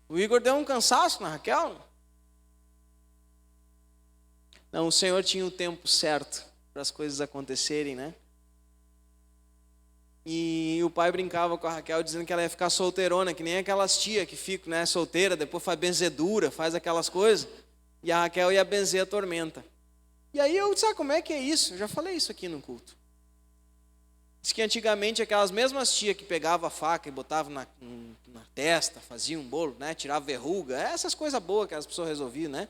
O Igor deu um cansaço na Raquel? Não, o Senhor tinha o tempo certo para as coisas acontecerem, né? E o pai brincava com a Raquel dizendo que ela ia ficar solteirona, que nem aquelas tias que ficam, né, solteira, depois faz benzedura, faz aquelas coisas. E a Raquel ia benzer a tormenta. E aí eu disse: como é que é isso? Eu já falei isso aqui no culto. Diz que antigamente aquelas mesmas tias que pegavam a faca e botavam na testa, faziam um bolo, né, tiravam verruga, essas coisas boas que as pessoas resolviam, né?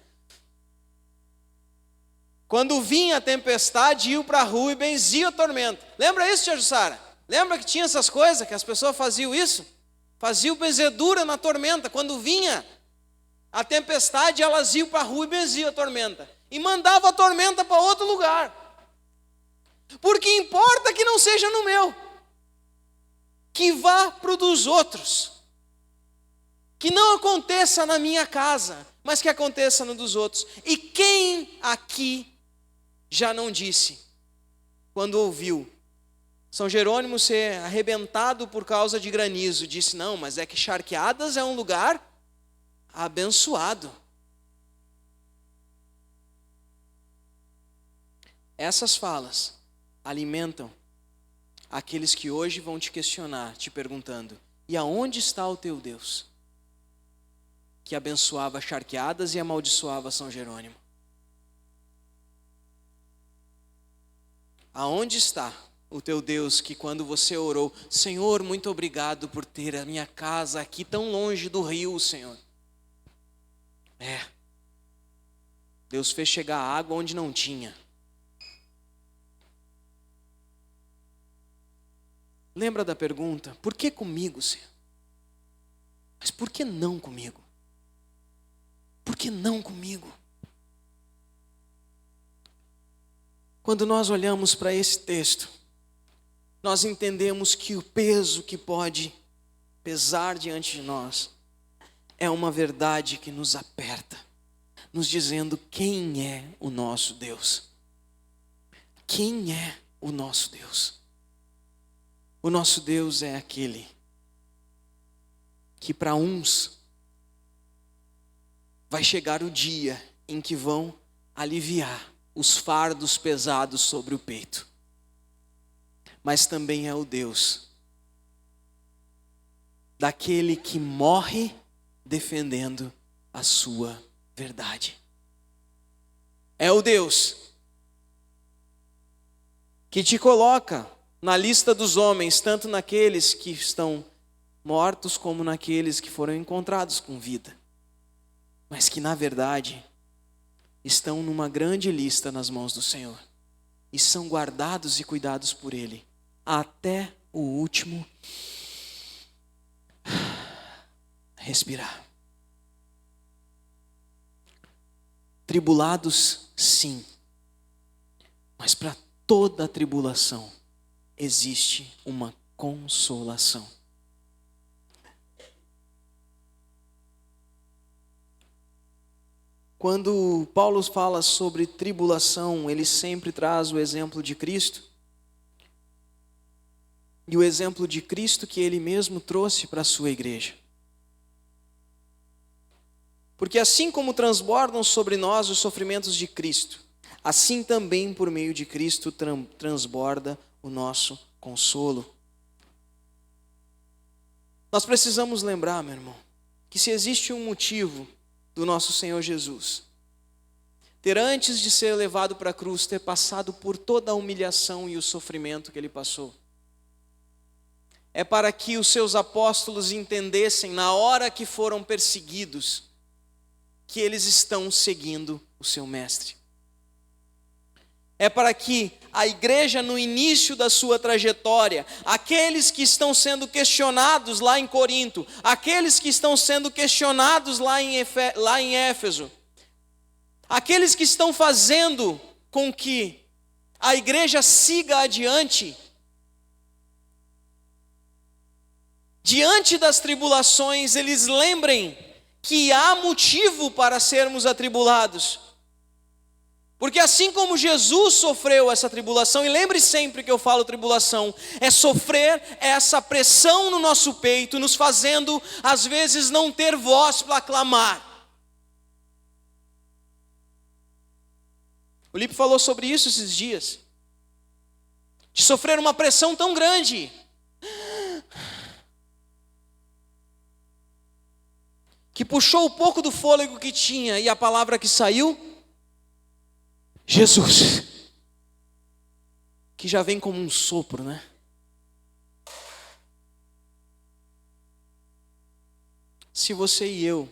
Quando vinha a tempestade, iam para a rua e benziam a tormenta. Lembra isso, tia Jussara? Lembra que tinha essas coisas, que as pessoas faziam isso? Faziam benzedura na tormenta. Quando vinha a tempestade, elas iam para a rua e benziam a tormenta. E mandavam a tormenta para outro lugar. Porque importa que não seja no meu. Que vá para o dos outros. Que não aconteça na minha casa, mas que aconteça no dos outros. E quem aqui já não disse, quando ouviu São Jerônimo ser arrebentado por causa de granizo, disse: não, mas é que Charqueadas é um lugar abençoado. Essas falas alimentam aqueles que hoje vão te questionar, te perguntando: e aonde está o teu Deus, que abençoava Charqueadas e amaldiçoava São Jerônimo? Aonde está o teu Deus que, quando você orou: Senhor, muito obrigado por ter a minha casa aqui tão longe do rio, Senhor? Deus fez chegar água onde não tinha. Lembra da pergunta: por que comigo, Senhor? Mas por que não comigo? Por que não comigo? Quando nós olhamos para esse texto, nós entendemos que o peso que pode pesar diante de nós é uma verdade que nos aperta, nos dizendo quem é o nosso Deus. Quem é o nosso Deus? O nosso Deus é aquele que para uns vai chegar o dia em que vão aliviar os fardos pesados sobre o peito. Mas também é o Deus daquele que morre defendendo a sua verdade. É o Deus que te coloca na lista dos homens, tanto naqueles que estão mortos como naqueles que foram encontrados com vida, mas que na verdade estão numa grande lista nas mãos do Senhor e são guardados e cuidados por Ele até o último respirar. Tribulados, sim, mas para toda a tribulação existe uma consolação. Quando Paulo fala sobre tribulação, ele sempre traz o exemplo de Cristo. E o exemplo de Cristo que ele mesmo trouxe para a sua igreja. Porque assim como transbordam sobre nós os sofrimentos de Cristo, assim também por meio de Cristo transborda o nosso consolo. Nós precisamos lembrar, meu irmão, que se existe um motivo do nosso Senhor Jesus ter antes de ser levado para a cruz, ter passado por toda a humilhação e o sofrimento que ele passou. É para que os seus apóstolos entendessem, na hora que foram perseguidos, que eles estão seguindo o seu mestre. É para que a igreja, no início da sua trajetória, aqueles que estão sendo questionados lá em Corinto, aqueles que estão sendo questionados lá em Éfeso, aqueles que estão fazendo com que a igreja siga adiante, diante das tribulações, eles lembrem que há motivo para sermos atribulados. Porque assim como Jesus sofreu essa tribulação, e lembre sempre que eu falo tribulação, é sofrer essa pressão no nosso peito, nos fazendo às vezes não ter voz para clamar. O Lipe falou sobre isso esses dias, de sofrer uma pressão tão grande, que puxou o pouco do fôlego que tinha, e a palavra que saiu, Jesus, que já vem como um sopro, né? Se você e eu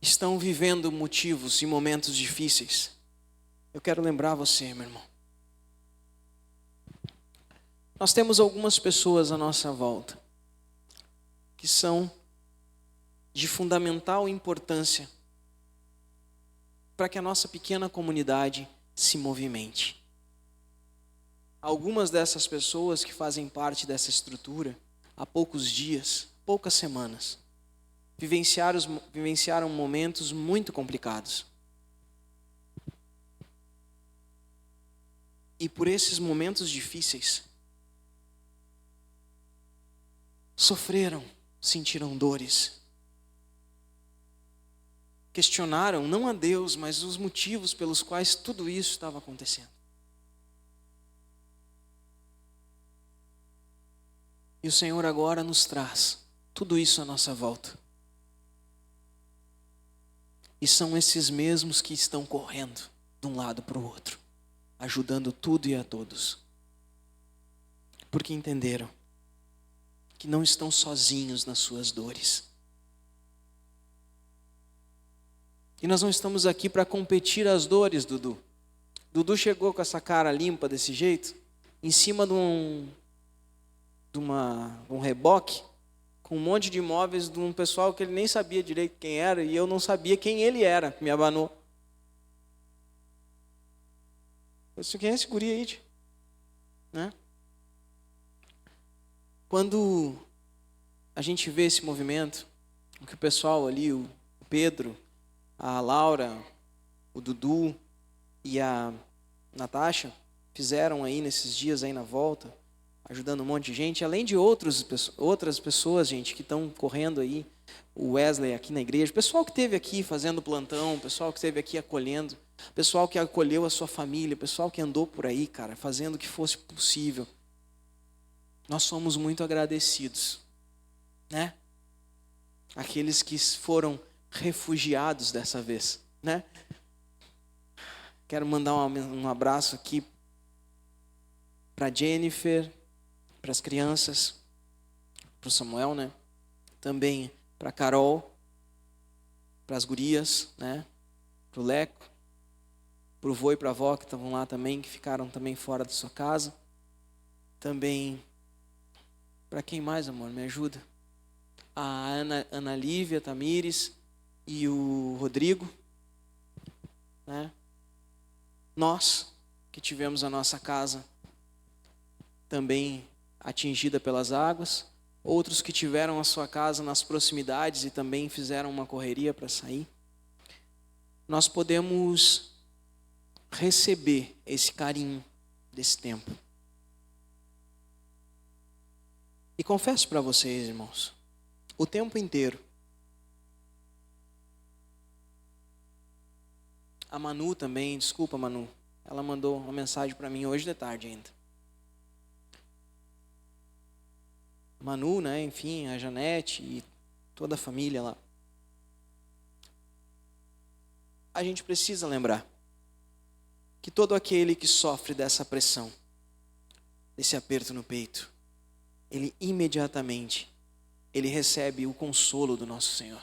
estão vivendo motivos e momentos difíceis, eu quero lembrar você, meu irmão. Nós temos algumas pessoas à nossa volta que são de fundamental importância para que a nossa pequena comunidade se movimente. Algumas dessas pessoas que fazem parte dessa estrutura, há poucos dias, poucas semanas, vivenciaram momentos muito complicados. E por esses momentos difíceis, sofreram, sentiram dores, questionaram não a Deus, mas os motivos pelos quais tudo isso estava acontecendo. E o Senhor agora nos traz tudo isso à nossa volta. E são esses mesmos que estão correndo de um lado para o outro, ajudando tudo e a todos. Porque entenderam que não estão sozinhos nas suas dores. E nós não estamos aqui para competir as dores, Dudu. Dudu chegou com essa cara limpa desse jeito, em cima de um reboque, com um monte de imóveis de um pessoal que ele nem sabia direito quem era, e eu não sabia quem ele era, me abanou. Eu disse, quem é esse guri aí, tio? Né? Quando a gente vê esse movimento, o que o pessoal ali, o Pedro, a Laura, o Dudu e a Natasha fizeram aí nesses dias aí na volta, ajudando um monte de gente, além de outras pessoas, gente, que estão correndo aí, o Wesley aqui na igreja, o pessoal que esteve aqui fazendo plantão, o pessoal que esteve aqui acolhendo, o pessoal que acolheu a sua família, o pessoal que andou por aí, cara, fazendo o que fosse possível. Nós somos muito agradecidos, né? Aqueles que foram refugiados dessa vez, né? Quero mandar um abraço aqui para Jennifer, para as crianças, para o Samuel, né? Também para Carol, para as gurias, né? Para o Leco, para o vô e para a avó que estavam lá também, que ficaram também fora da sua casa. Também para quem mais, amor? Me ajuda. A Ana Lívia, Tamires e o Rodrigo, né? Nós que tivemos a nossa casa também atingida pelas águas, outros que tiveram a sua casa nas proximidades e também fizeram uma correria para sair. Nós podemos receber esse carinho desse tempo. E confesso para vocês, irmãos, o tempo inteiro, a Manu também, desculpa Manu, ela mandou uma mensagem para mim hoje de tarde ainda. Manu, né, enfim, a Janete e toda a família lá. a gente precisa lembrar que todo aquele que sofre dessa pressão, desse aperto no peito, ele imediatamente, ele recebe o consolo do nosso Senhor.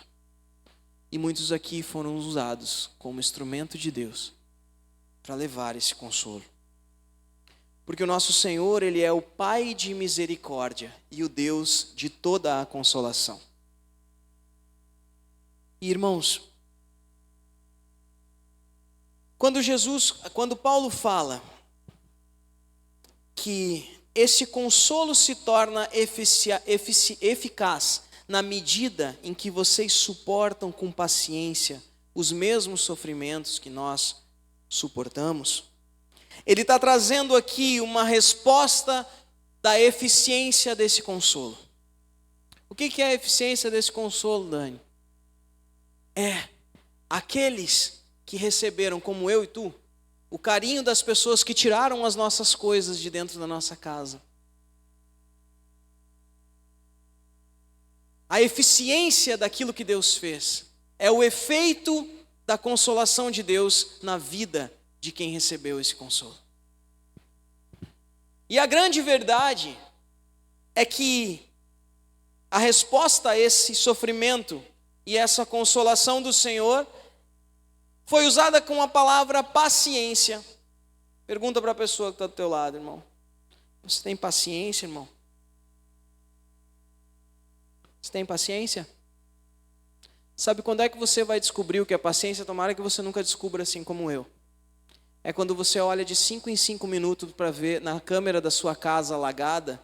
E muitos aqui foram usados como instrumento de Deus para levar esse consolo. Porque o nosso Senhor, Ele é o Pai de misericórdia e o Deus de toda a consolação. E, irmãos, quando Paulo fala que esse consolo se torna eficaz na medida em que vocês suportam com paciência os mesmos sofrimentos que nós suportamos, ele está trazendo aqui uma resposta da eficiência desse consolo. O que é a eficiência desse consolo, Dani? É aqueles que receberam, como eu e tu, o carinho das pessoas que tiraram as nossas coisas de dentro da nossa casa. A eficiência daquilo que Deus fez é o efeito da consolação de Deus na vida de quem recebeu esse consolo. E a grande verdade é que a resposta a esse sofrimento e essa consolação do Senhor foi usada com a palavra paciência. Pergunta para a pessoa que está do teu lado, irmão. Você tem paciência, irmão? Você tem paciência? Sabe quando é que você vai descobrir o que é paciência? Tomara que você nunca descubra assim como eu. É quando você olha de 5 em 5 minutos para ver na câmera da sua casa alagada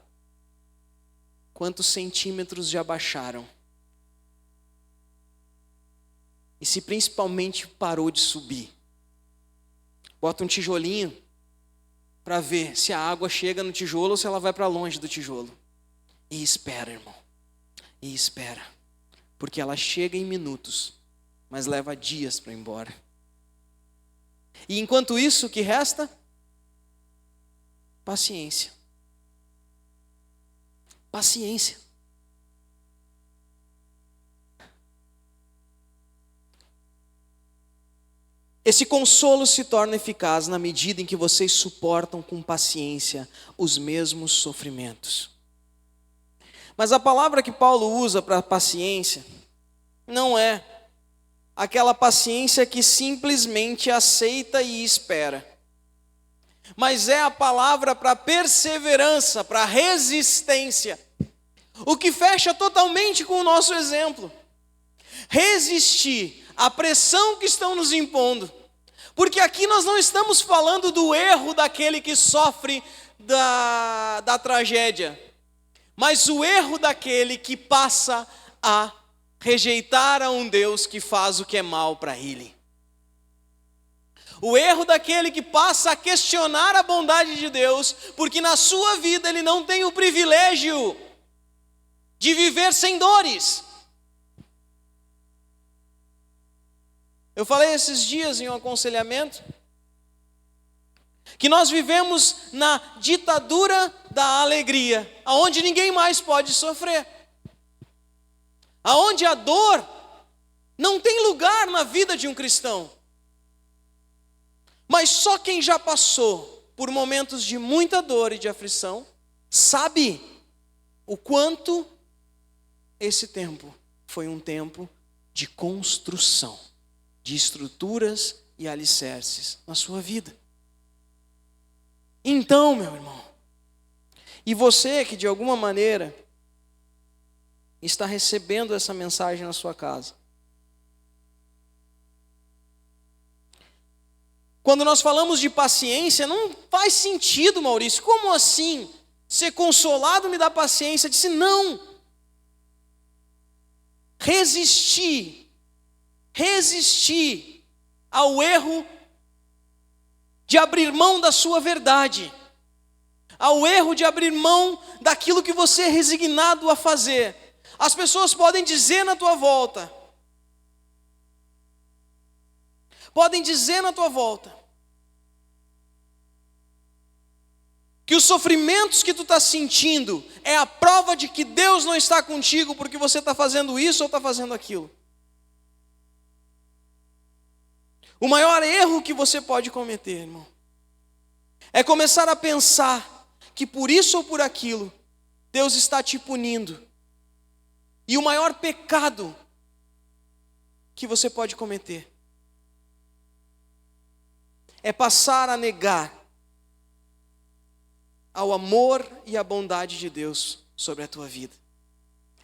quantos centímetros já baixaram. E se principalmente parou de subir. Bota um tijolinho para ver se a água chega no tijolo ou se ela vai para longe do tijolo. E espera, irmão. E espera. Porque ela chega em minutos, mas leva dias para ir embora. E enquanto isso, o que resta? Paciência. Paciência. Esse consolo se torna eficaz na medida em que vocês suportam com paciência os mesmos sofrimentos. Mas a palavra que Paulo usa para paciência não é aquela paciência que simplesmente aceita e espera, mas é a palavra para perseverança, para resistência, o que fecha totalmente com o nosso exemplo. Resistir à pressão que estão nos impondo, porque aqui nós não estamos falando do erro daquele que sofre da tragédia, mas o erro daquele que passa a rejeitar a um Deus que faz o que é mal para ele. O erro daquele que passa a questionar a bondade de Deus, porque na sua vida ele não tem o privilégio de viver sem dores. Eu falei esses dias em um aconselhamento que nós vivemos na ditadura da alegria, aonde ninguém mais pode sofrer, aonde a dor não tem lugar na vida de um cristão. Mas só quem já passou por momentos de muita dor e de aflição sabe o quanto esse tempo foi um tempo de construção de estruturas e alicerces na sua vida. Então, meu irmão, e você que de alguma maneira está recebendo essa mensagem na sua casa, quando nós falamos de paciência, não faz sentido, Maurício. Como assim? Ser consolado me dá paciência? Eu disse, não. Resistir ao erro de abrir mão da sua verdade, ao erro de abrir mão daquilo que você é resignado a fazer. As pessoas podem dizer na tua volta, que os sofrimentos que tu está sentindo é a prova de que Deus não está contigo porque você está fazendo isso ou está fazendo aquilo. O maior erro que você pode cometer, irmão, é começar a pensar que por isso ou por aquilo, Deus está te punindo. E o maior pecado que você pode cometer é passar a negar ao amor e à bondade de Deus sobre a tua vida.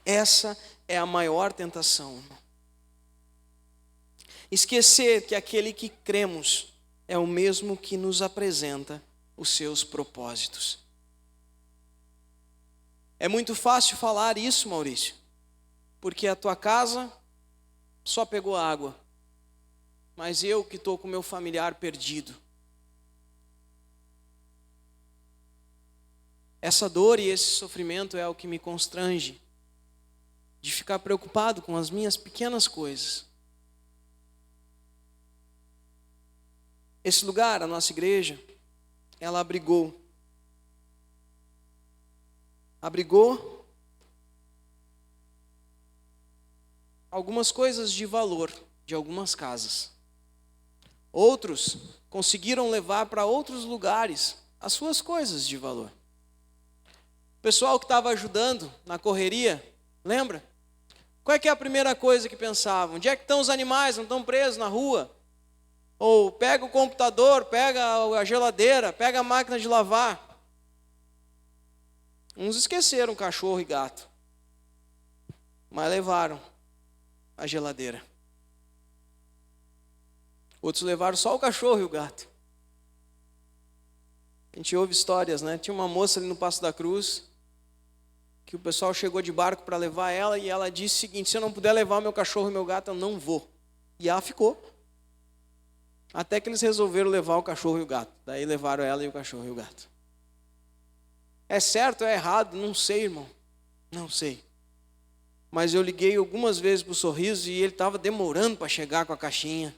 Essa é a maior tentação, irmão. Esquecer que aquele que cremos é o mesmo que nos apresenta os seus propósitos. É muito fácil falar isso, Maurício, porque a tua casa só pegou água, mas eu que estou com meu familiar perdido. Essa dor e esse sofrimento é o que me constrange de ficar preocupado com as minhas pequenas coisas. Esse lugar, a nossa igreja, ela abrigou algumas coisas de valor de algumas casas. Outros conseguiram levar para outros lugares as suas coisas de valor. O pessoal que estava ajudando na correria, lembra? Qual é que é a primeira coisa que pensavam? Onde é que estão os animais? Não estão presos na rua? Ou pega o computador, pega a geladeira, pega a máquina de lavar. Uns esqueceram cachorro e gato, mas levaram a geladeira. Outros levaram só o cachorro e o gato. A gente ouve histórias, né? Tinha uma moça ali no Passo da Cruz, que o pessoal chegou de barco para levar ela, e ela disse o seguinte: se eu não puder levar meu cachorro e meu gato, eu não vou. E ela ficou. Até que eles resolveram levar o cachorro e o gato. Daí levaram ela e o cachorro e o gato. É certo ou é errado? Não sei, irmão. Não sei. Mas eu liguei algumas vezes para o Sorriso e ele estava demorando para chegar com a caixinha.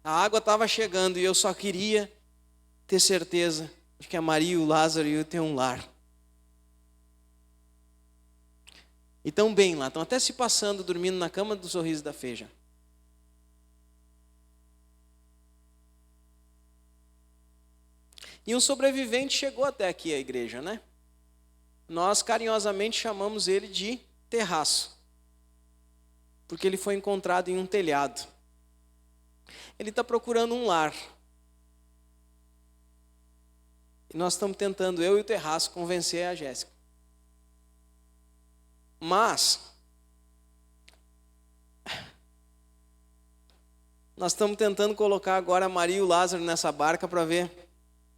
A água estava chegando e eu só queria ter certeza de que a Maria e o Lázaro iam ter um lar. E estão bem lá, estão até se passando, dormindo na cama do Sorriso da Feja. E um sobrevivente chegou até aqui à igreja, né? Nós carinhosamente chamamos ele de Terraço, porque ele foi encontrado em um telhado. Ele está procurando um lar. E nós estamos tentando, eu e o Terraço, convencer a Jéssica. Mas nós estamos tentando colocar agora a Maria e o Lázaro nessa barca para ver,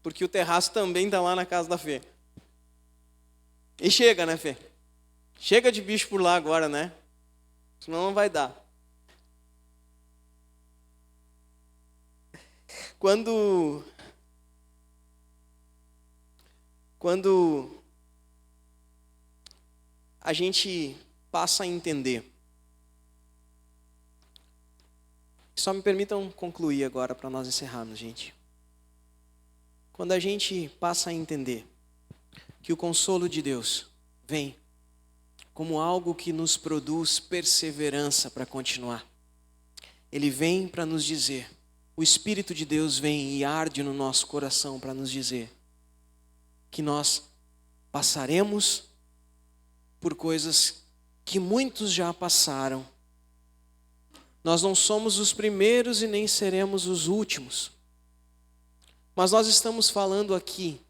porque o Terraço também está lá na casa da Fê. E chega, né, Fê? Chega de bicho por lá agora, né? Senão não vai dar. Quando a gente passa a entender. Só me permitam concluir agora para nós encerrarmos, gente. Quando a gente passa a entender que o consolo de Deus vem como algo que nos produz perseverança para continuar. Ele vem para nos dizer, o Espírito de Deus vem e arde no nosso coração para nos dizer que nós passaremos por coisas que muitos já passaram. Nós não somos os primeiros e nem seremos os últimos. Mas nós estamos falando aqui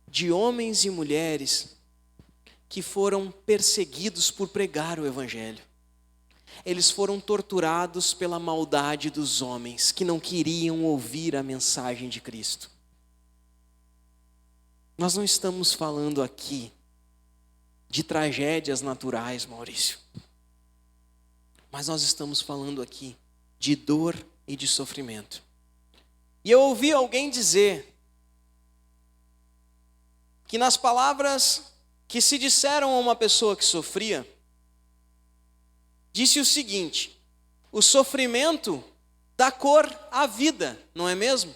de homens e mulheres que foram perseguidos por pregar o Evangelho. Eles foram torturados pela maldade dos homens que não queriam ouvir a mensagem de Cristo. Nós não estamos falando aqui de tragédias naturais, Maurício. Mas nós estamos falando aqui de dor e de sofrimento. E eu ouvi alguém dizer que nas palavras que se disseram a uma pessoa que sofria, disse o seguinte: o sofrimento dá cor à vida, não é mesmo?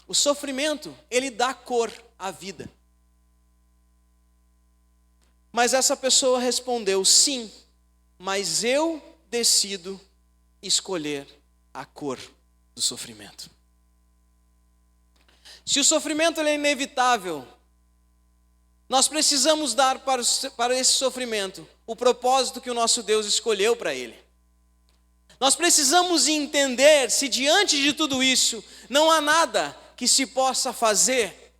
O sofrimento, ele dá cor à vida. Mas essa pessoa respondeu: sim, mas eu decido escolher a cor do sofrimento. Se o sofrimento ele é inevitável, nós precisamos dar para esse sofrimento o propósito que o nosso Deus escolheu para ele. Nós precisamos entender se diante de tudo isso não há nada que se possa fazer.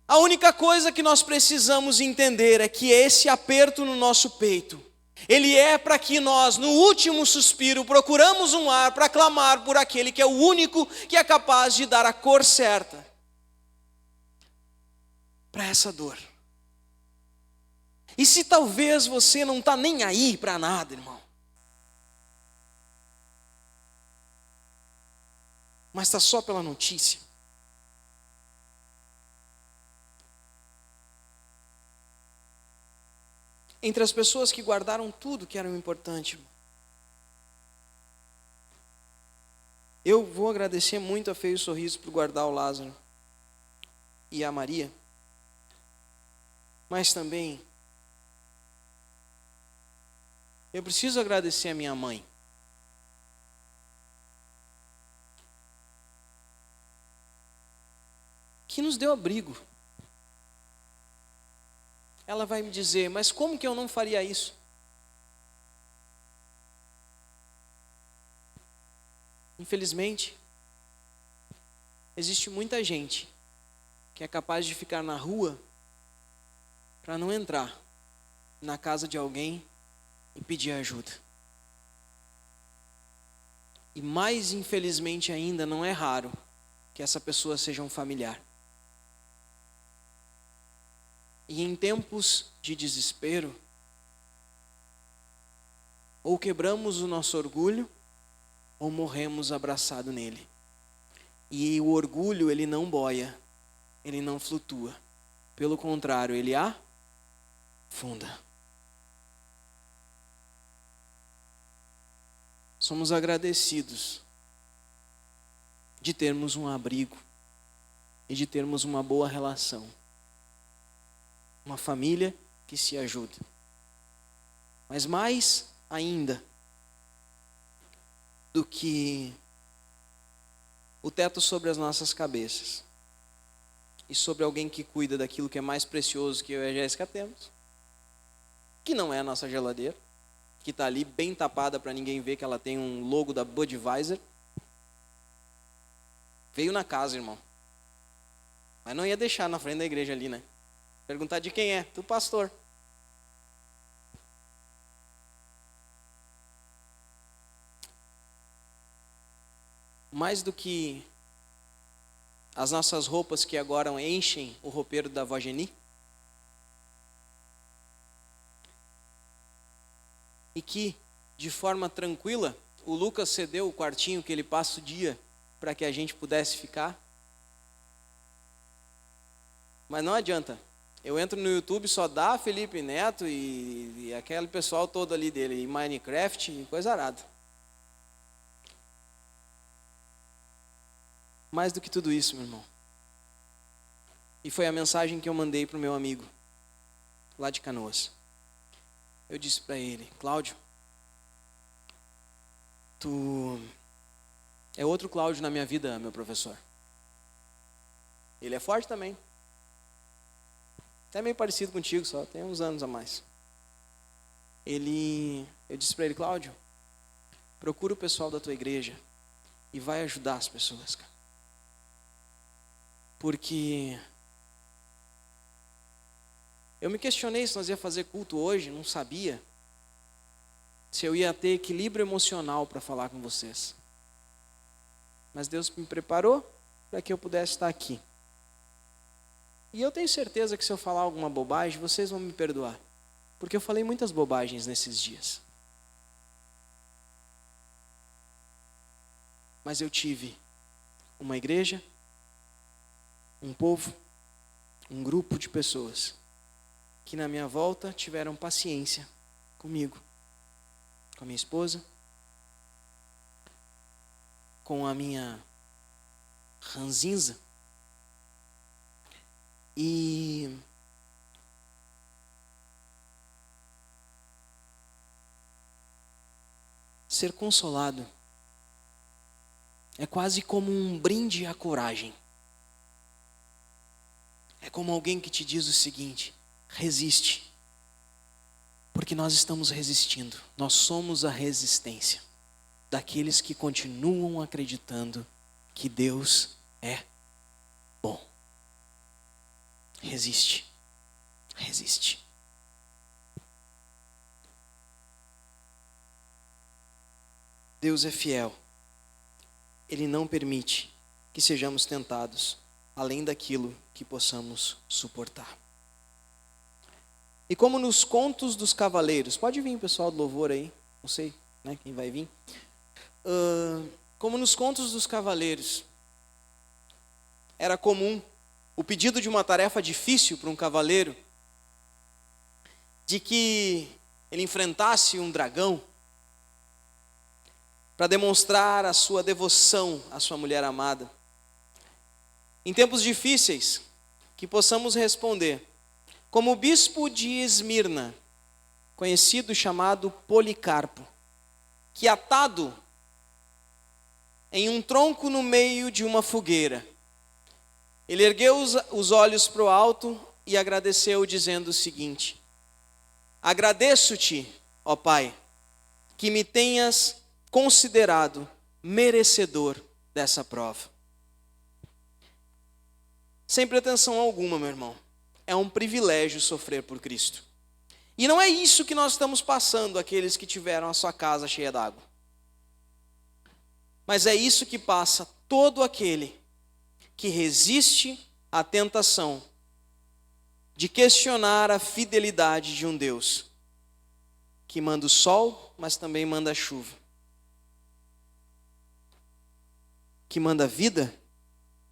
A única coisa que nós precisamos entender é que esse aperto no nosso peito, ele é para que nós, no último suspiro, procuramos um ar para clamar por aquele que é o único que é capaz de dar a cor certa para essa dor. E se talvez você não está nem aí para nada, irmão, mas está só pela notícia, entre as pessoas que guardaram tudo que era importante, eu vou agradecer muito a Feio Sorriso por guardar o Lázaro e a Maria, mas também eu preciso agradecer a minha mãe. Que nos deu abrigo. Ela vai me dizer, mas como que eu não faria isso? Infelizmente, existe muita gente que é capaz de ficar na rua para não entrar na casa de alguém e pedir ajuda. E mais infelizmente ainda, não é raro que essa pessoa seja um familiar. E em tempos de desespero, ou quebramos o nosso orgulho, ou morremos abraçado nele. E o orgulho, ele não boia, ele não flutua. Pelo contrário, ele afunda. Somos agradecidos de termos um abrigo e de termos uma boa relação. Uma família que se ajuda. Mas mais ainda do que o teto sobre as nossas cabeças e sobre alguém que cuida daquilo que é mais precioso que eu e a Jéssica temos, que não é a nossa geladeira, que está ali bem tapada para ninguém ver que ela tem um logo da Budweiser. Veio na casa, irmão. Mas não ia deixar na frente da igreja ali, né? Perguntar de quem é? Do pastor. Mais do que as nossas roupas que agora enchem o roupeiro da avó Geni, e que, de forma tranquila, o Lucas cedeu o quartinho que ele passa o dia para que a gente pudesse ficar. Mas não adianta. Eu entro no YouTube, só dá Felipe Neto e aquele pessoal todo ali dele, e Minecraft e coisa arada. Mais do que tudo isso, meu irmão. E foi a mensagem que eu mandei para o meu amigo, lá de Canoas. Eu disse para ele, Cláudio, tu é outro Cláudio na minha vida, meu professor. Ele é forte também. Até meio parecido contigo, só tem uns anos a mais. Eu disse para ele, Cláudio, procura o pessoal da tua igreja e vai ajudar as pessoas, cara. Porque eu me questionei se nós ia fazer culto hoje, não sabia se eu ia ter equilíbrio emocional para falar com vocês. Mas Deus me preparou para que eu pudesse estar aqui. E eu tenho certeza que se eu falar alguma bobagem, vocês vão me perdoar. Porque eu falei muitas bobagens nesses dias. Mas eu tive uma igreja, um povo, um grupo de pessoas que na minha volta tiveram paciência comigo, com a minha esposa, com a minha ranzinza. E ser consolado é quase como um brinde à coragem. É como alguém que te diz o seguinte: resiste. Porque nós estamos resistindo. Nós somos a resistência daqueles que continuam acreditando que Deus é bom. Resiste. Resiste. Deus é fiel. Ele não permite que sejamos tentados além daquilo que possamos suportar. E como nos contos dos cavaleiros, pode vir pessoal do louvor aí, não sei, né, quem vai vir. Como nos contos dos cavaleiros, era comum o pedido de uma tarefa difícil para um cavaleiro, de que ele enfrentasse um dragão, para demonstrar a sua devoção à sua mulher amada. Em tempos difíceis, que possamos responder, como o bispo de Esmirna, conhecido e chamado Policarpo, que atado em um tronco no meio de uma fogueira, ele ergueu os olhos para o alto e agradeceu, dizendo o seguinte: agradeço-te, ó Pai, que me tenhas considerado merecedor dessa prova. Sem pretensão alguma, meu irmão, é um privilégio sofrer por Cristo. E não é isso que nós estamos passando, aqueles que tiveram a sua casa cheia d'água. Mas é isso que passa todo aquele que resiste à tentação de questionar a fidelidade de um Deus que manda o sol, mas também manda a chuva. Que manda vida,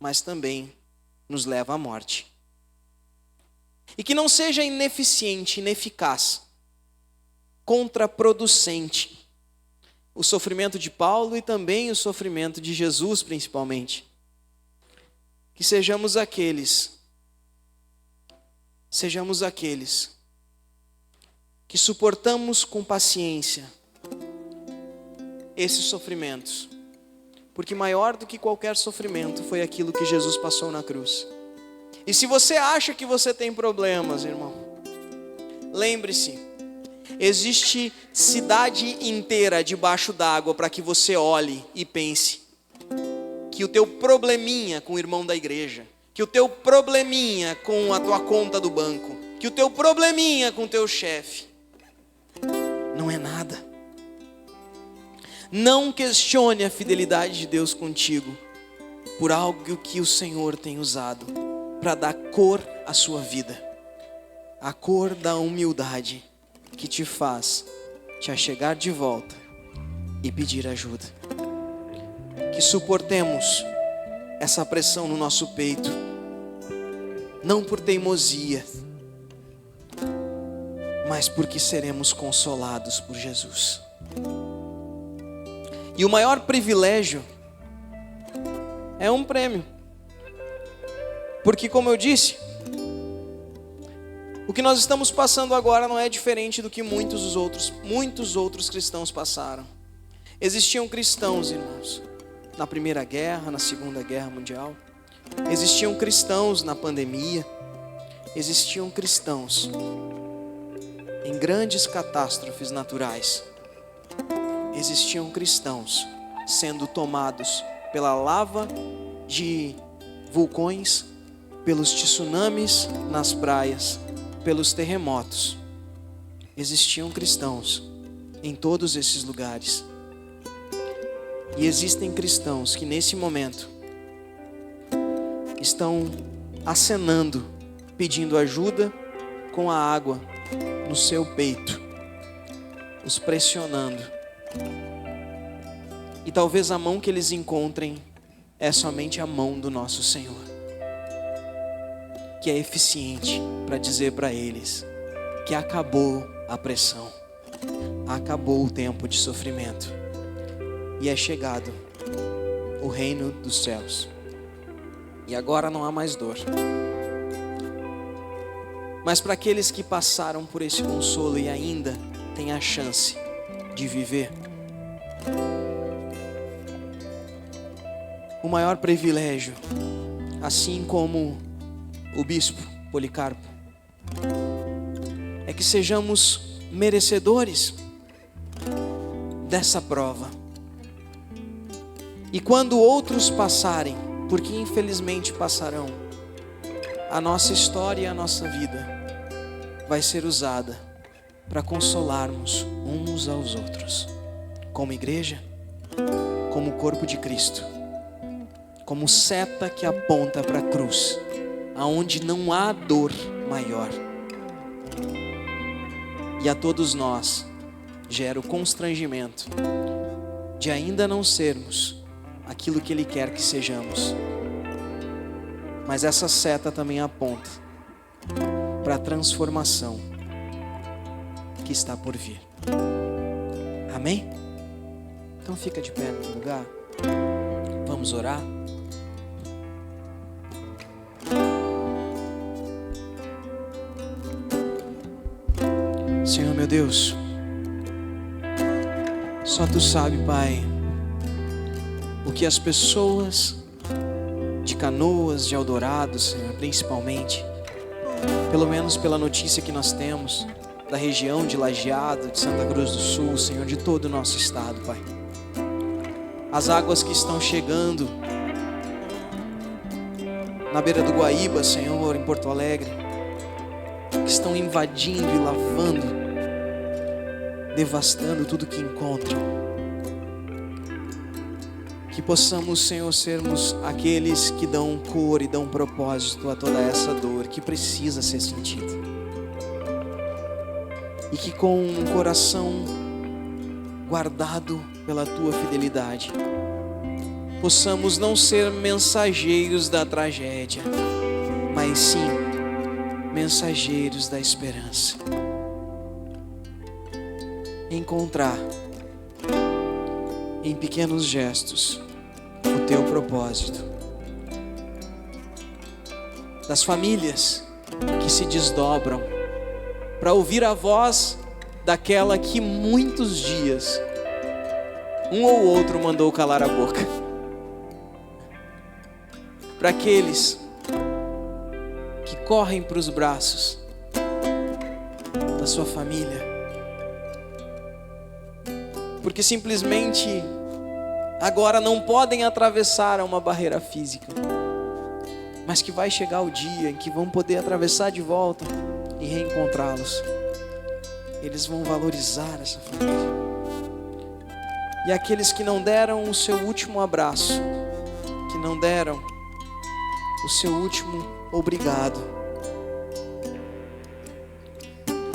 mas também nos leva à morte. E que não seja ineficiente, ineficaz, contraproducente o sofrimento de Paulo e também o sofrimento de Jesus, principalmente. Que sejamos aqueles que suportamos com paciência esses sofrimentos. Porque maior do que qualquer sofrimento foi aquilo que Jesus passou na cruz. E se você acha que você tem problemas, irmão, lembre-se, existe cidade inteira debaixo d'água para que você olhe e pense que o teu probleminha com o irmão da igreja, que o teu probleminha com a tua conta do banco, que o teu probleminha com o teu chefe, não é nada. Não questione a fidelidade de Deus contigo por algo que o Senhor tem usado para dar cor à sua vida. A cor da humildade que te faz te achegar de volta e pedir ajuda. Que suportemos essa pressão no nosso peito, não por teimosia, mas porque seremos consolados por Jesus. E o maior privilégio é um prêmio. Porque, como eu disse, o que nós estamos passando agora não é diferente do que muitos outros cristãos passaram. Existiam cristãos, irmãos, na Primeira Guerra, na Segunda Guerra Mundial. Existiam cristãos na pandemia. Existiam cristãos em grandes catástrofes naturais. Existiam cristãos sendo tomados pela lava de vulcões, pelos tsunamis nas praias, pelos terremotos. Existiam cristãos em todos esses lugares. E existem cristãos que nesse momento estão acenando, pedindo ajuda com a água no seu peito, os pressionando. E talvez a mão que eles encontrem é somente a mão do nosso Senhor, que é eficiente para dizer para eles que acabou a pressão, acabou o tempo de sofrimento e é chegado o reino dos céus. E agora não há mais dor. Mas para aqueles que passaram por esse consolo e ainda têm a chance de viver, o maior privilégio, assim como o bispo Policarpo, é que sejamos merecedores dessa prova. E quando outros passarem, porque infelizmente passarão, a nossa história e a nossa vida vai ser usada para consolarmos uns aos outros, como igreja, como corpo de Cristo, como seta que aponta para a cruz, aonde não há dor maior. E a todos nós gera o constrangimento de ainda não sermos aquilo que Ele quer que sejamos. Mas essa seta também aponta para a transformação que está por vir. Amém? Então fica de pé no lugar. Vamos orar. Senhor meu Deus, só Tu sabe, Pai, o que as pessoas de Canoas, de Eldorado, Senhor, principalmente, pelo menos pela notícia que nós temos da região de Lajeado, de Santa Cruz do Sul, Senhor, de todo o nosso estado, Pai. As águas que estão chegando na beira do Guaíba, Senhor, em Porto Alegre, que estão invadindo e lavando, devastando tudo que encontram. Que possamos, Senhor, sermos aqueles que dão cor e dão propósito a toda essa dor que precisa ser sentida. E que com um coração guardado pela Tua fidelidade, possamos não ser mensageiros da tragédia, mas sim mensageiros da esperança. Encontrar em pequenos gestos o Teu propósito. Das famílias que se desdobram para ouvir a voz daquela que muitos dias um ou outro mandou calar a boca. Para aqueles que correm para os braços da sua família, porque simplesmente agora não podem atravessar uma barreira física, mas que vai chegar o dia em que vão poder atravessar de volta e reencontrá-los. Eles vão valorizar essa família. E aqueles que não deram o seu último abraço, que não deram o seu último obrigado,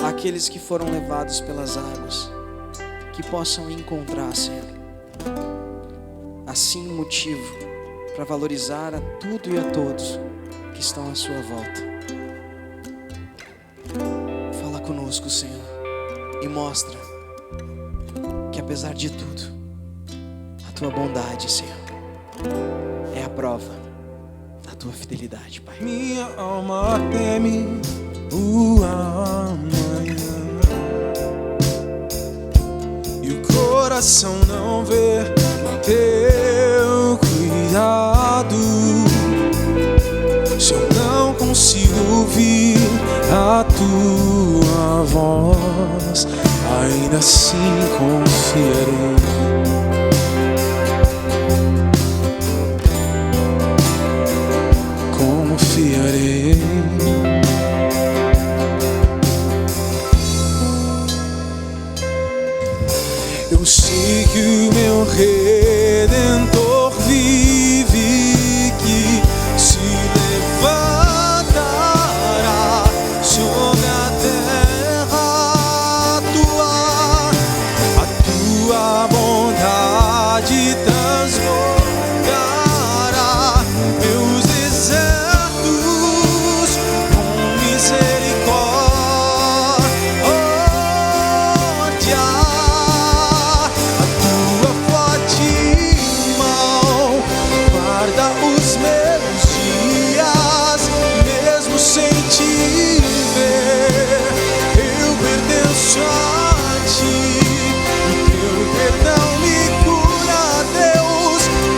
aqueles que foram levados pelas águas, que possam encontrar, Senhor, assim motivo para valorizar a tudo e a todos que estão à sua volta. Fala conosco, Senhor, e mostra que apesar de tudo, a Tua bondade, Senhor, é a prova da Tua fidelidade, Pai. Minha alma teme o amanhã, e o coração não vê Teu cuidado. Se eu não consigo ouvir a Tua voz, ainda assim confiarei. Confiarei. Eu sei que o meu Redentor vive, que se levantará sobre a terra. A tua bondade transbordará meus desertos com misericórdia.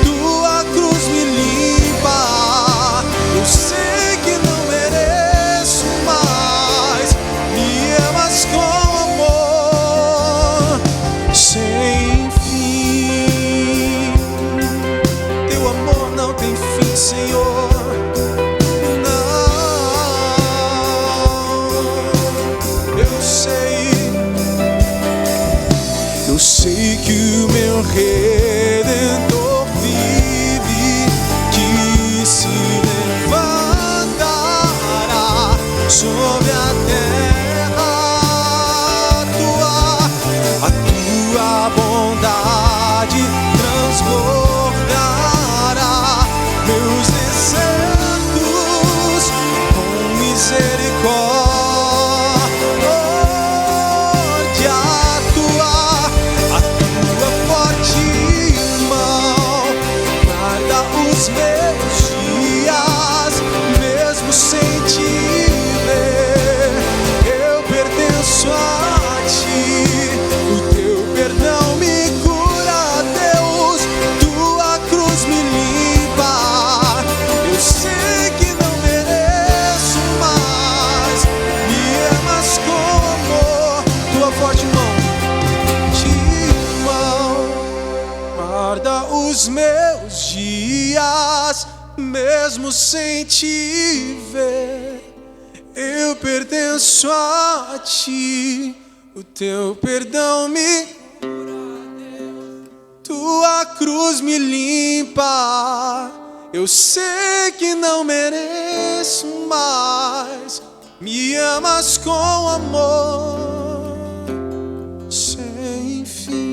Tua cruz me o meu Redentor vive, que se levantará sobre a terra. A tua bondade transbordará meus desertos com misericórdia. A tua forte mão guarda os meus dias, mesmo sem te ver. Eu pertenço a ti, o teu perdão me cura, Deus. Tua cruz me limpa. Eu sei que não mereço mais, me amas com amor. Tua forte mão guarda os meus dias, mesmo sem te ver. Eu pertenço a ti, o teu perdão me cura, tua cruz me limpa. Eu sei que não mereço mais, me amas com amor sem fim.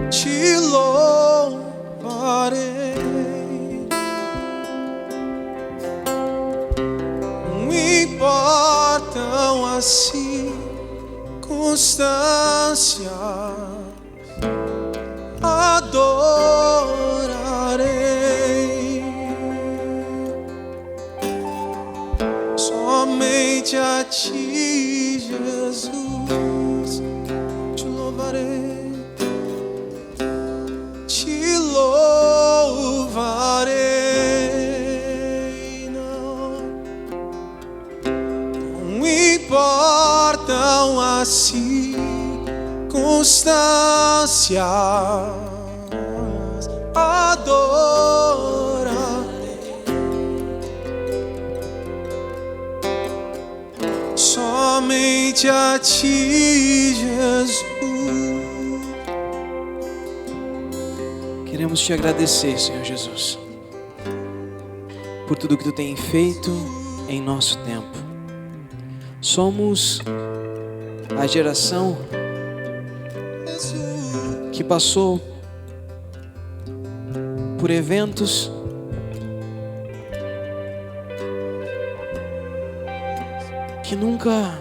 Te louvarei, não importam as circunstâncias, adorarei somente a ti, Jesus. Te louvarei, te louvarei. Não importam as circunstâncias, adorarei somente a ti, Jesus. Queremos te agradecer, Senhor Jesus, por tudo que tu tem feito em nosso tempo. Somos a geração que passou por eventos que nunca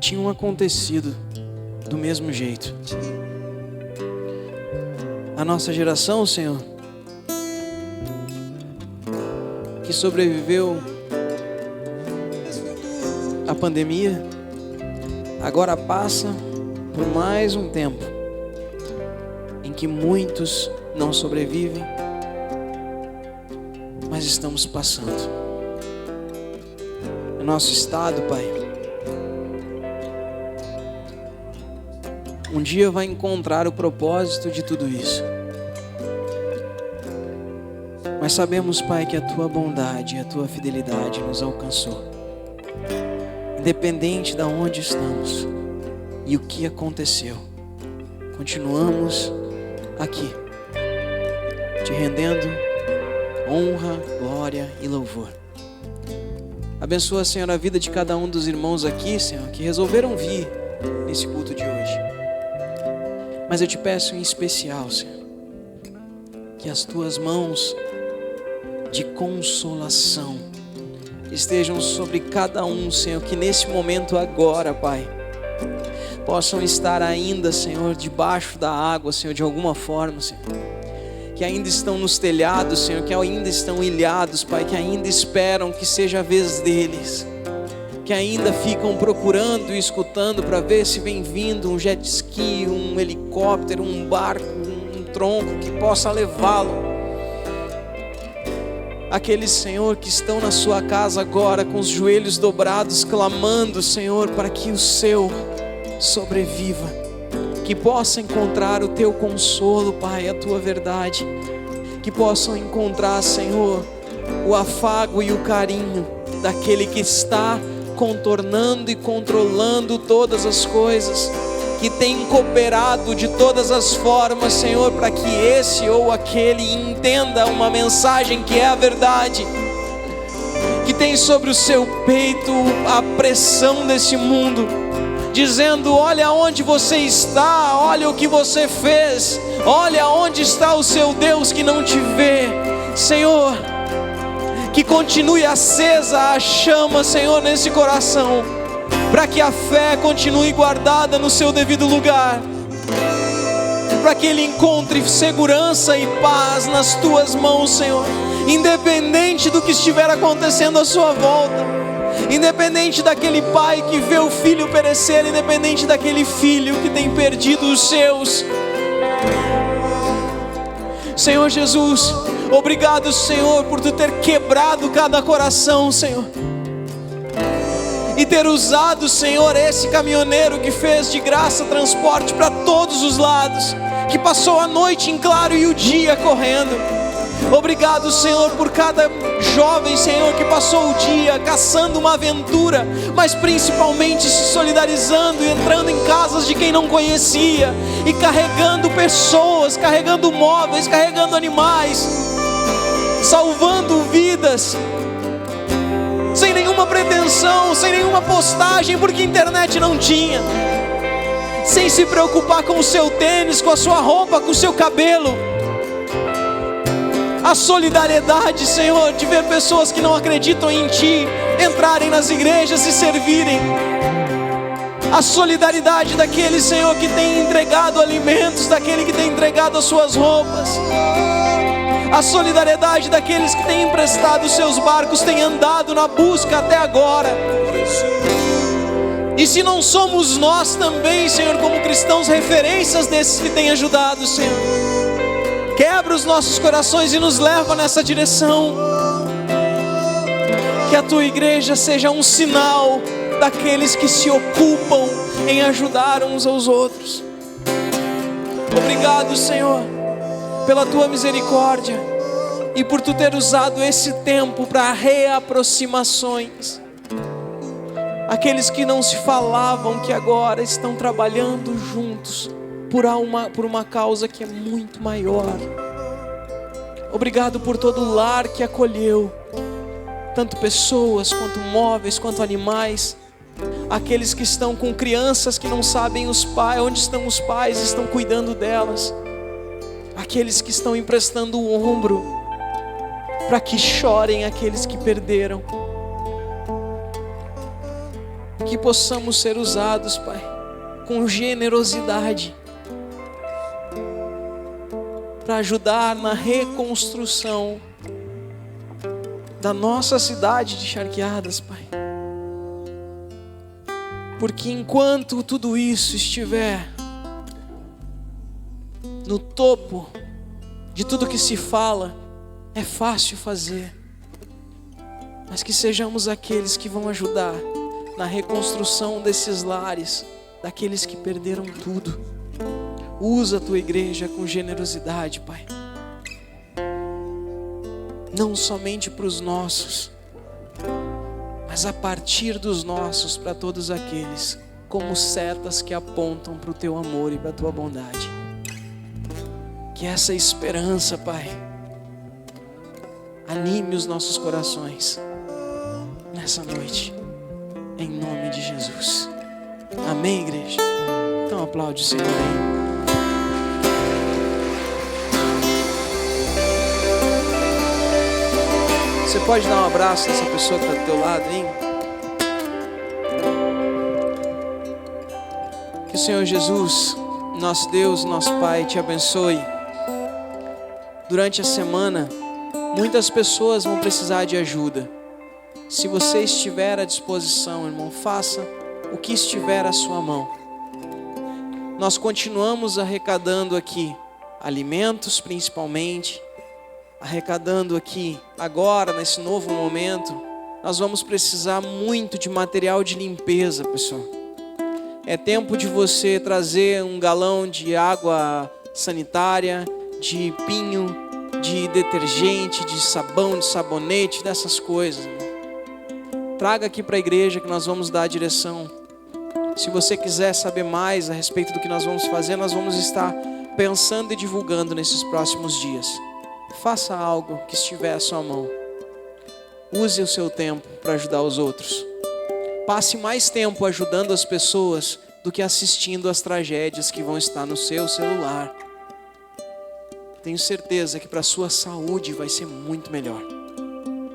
tinham acontecido do mesmo jeito. A nossa geração, Senhor, que sobreviveu à pandemia, agora passa por mais um tempo em que muitos não sobrevivem, mas estamos passando. O nosso estado, Pai, um dia vai encontrar o propósito de tudo isso. Mas sabemos, Pai, que a Tua bondade e a Tua fidelidade nos alcançou. Independente de onde estamos e o que aconteceu, continuamos aqui, te rendendo honra, glória e louvor. Abençoa, Senhor, a vida de cada um dos irmãos aqui, Senhor, que resolveram vir nesse culto de hoje. Mas eu te peço em especial, Senhor, que as Tuas mãos de consolação estejam sobre cada um, Senhor, que nesse momento agora, Pai, possam estar ainda, Senhor, debaixo da água, Senhor, de alguma forma, Senhor, que ainda estão nos telhados, Senhor, que ainda estão ilhados, Pai, que ainda esperam que seja a vez deles, que ainda ficam procurando e escutando para ver se vem vindo um jet ski, um helicóptero, um barco, um tronco que possa levá-lo. Aqueles, Senhor, que estão na sua casa agora com os joelhos dobrados, clamando, Senhor, para que o seu sobreviva, que possam encontrar o teu consolo, Pai, a tua verdade, que possam encontrar, Senhor, o afago e o carinho daquele que está contornando e controlando todas as coisas, que tem cooperado de todas as formas, Senhor, para que esse ou aquele entenda uma mensagem que é a verdade, que tem sobre o seu peito a pressão desse mundo, dizendo: olha onde você está, olha o que você fez, olha onde está o seu Deus que não te vê. Senhor, que continue acesa a chama, Senhor, nesse coração, para que a fé continue guardada no seu devido lugar, para que ele encontre segurança e paz nas tuas mãos, Senhor, independente do que estiver acontecendo à sua volta, independente daquele pai que vê o filho perecer, independente daquele filho que tem perdido os seus. Senhor Jesus, obrigado, Senhor, por tu ter quebrado cada coração, Senhor, e ter usado, Senhor, esse caminhoneiro que fez de graça transporte para todos os lados, que passou a noite em claro e o dia correndo. Obrigado, Senhor, por cada jovem, Senhor, que passou o dia caçando uma aventura, mas principalmente se solidarizando e entrando em casas de quem não conhecia, e carregando pessoas, carregando móveis, carregando animais, salvando vidas, sem nenhuma pretensão, sem nenhuma postagem, porque internet não tinha, sem se preocupar com o seu tênis, com a sua roupa, com o seu cabelo. A solidariedade, Senhor, de ver pessoas que não acreditam em Ti entrarem nas igrejas e servirem. A solidariedade daquele, Senhor, que tem entregado alimentos, daquele que tem entregado as suas roupas. A solidariedade daqueles que têm emprestado os seus barcos, têm andado na busca até agora. E se não somos nós também, Senhor, como cristãos, referências desses que têm ajudado, Senhor, quebra os nossos corações e nos leva nessa direção. Que a tua igreja seja um sinal daqueles que se ocupam em ajudar uns aos outros. Obrigado, Senhor, pela tua misericórdia e por tu ter usado esse tempo para reaproximações. Aqueles que não se falavam, que agora estão trabalhando juntos por uma causa que é muito maior. Obrigado por todo o lar que acolheu, tanto pessoas, quanto móveis, quanto animais. Aqueles que estão com crianças que não sabem os pais, onde estão os pais, estão cuidando delas. Aqueles que estão emprestando o ombro para que chorem aqueles que perderam. Que possamos ser usados, Pai, com generosidade, para ajudar na reconstrução da nossa cidade de Charqueadas, Pai. Porque enquanto tudo isso estiver no topo de tudo que se fala, é fácil fazer, mas que sejamos aqueles que vão ajudar na reconstrução desses lares, daqueles que perderam tudo. Usa a tua igreja com generosidade, Pai, não somente para os nossos, mas a partir dos nossos, para todos aqueles, como setas que apontam para o teu amor e para a tua bondade. Que essa esperança, Pai, anime os nossos corações nessa noite, em nome de Jesus. Amém, igreja? Então aplaude o Senhor aí. Você pode dar um abraço nessa pessoa que está do teu lado, hein? Que o Senhor Jesus, nosso Deus, nosso Pai, te abençoe. Durante a semana, muitas pessoas vão precisar de ajuda. Se você estiver à disposição, irmão, faça o que estiver à sua mão. Nós continuamos arrecadando aqui alimentos, principalmente, arrecadando aqui agora, nesse novo momento. Nós vamos precisar muito de material de limpeza, pessoal. É tempo de você trazer um galão de água sanitária, de pinho, de detergente, de sabão, de sabonete, dessas coisas. Traga aqui para a igreja que nós vamos dar a direção. Se você quiser saber mais a respeito do que nós vamos fazer, nós vamos estar pensando e divulgando nesses próximos dias. Faça algo que estiver à sua mão. Use o seu tempo para ajudar os outros. Passe mais tempo ajudando as pessoas do que assistindo às tragédias que vão estar no seu celular. Tenho certeza que para a sua saúde vai ser muito melhor.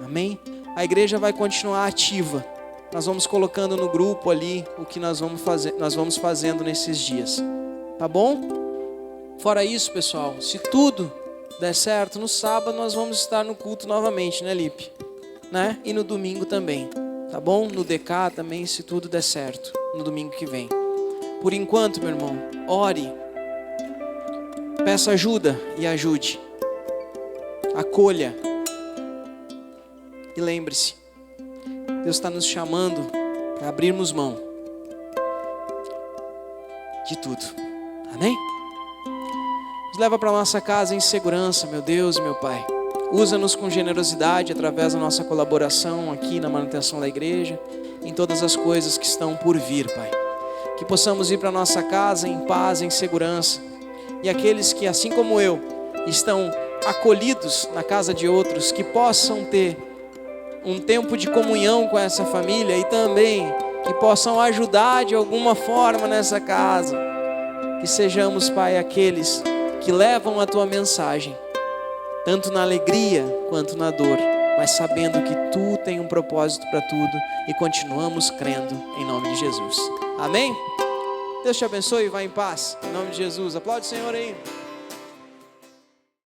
Amém? A igreja vai continuar ativa. Nós vamos colocando no grupo ali o que nós vamos fazendo nesses dias. Tá bom? Fora isso, pessoal, se tudo der certo, no sábado nós vamos estar no culto novamente, né, Lipe? Né? E no domingo também. Tá bom? No DK também, se tudo der certo, no domingo que vem. Por enquanto, meu irmão, ore. Peça ajuda e ajude. Acolha. E lembre-se, Deus está nos chamando para abrirmos mão de tudo. Amém? Nos leva para a nossa casa em segurança, meu Deus e meu Pai. Usa-nos com generosidade através da nossa colaboração aqui na manutenção da igreja, em todas as coisas que estão por vir, Pai. Que possamos ir para a nossa casa em paz, em segurança. E aqueles que, assim como eu, estão acolhidos na casa de outros, que possam ter um tempo de comunhão com essa família e também que possam ajudar de alguma forma nessa casa. Que sejamos, Pai, aqueles que levam a Tua mensagem, tanto na alegria quanto na dor, mas sabendo que Tu tem um propósito para tudo e continuamos crendo em nome de Jesus. Amém? Deus te abençoe e vá em paz, em nome de Jesus. Aplaude o Senhor aí.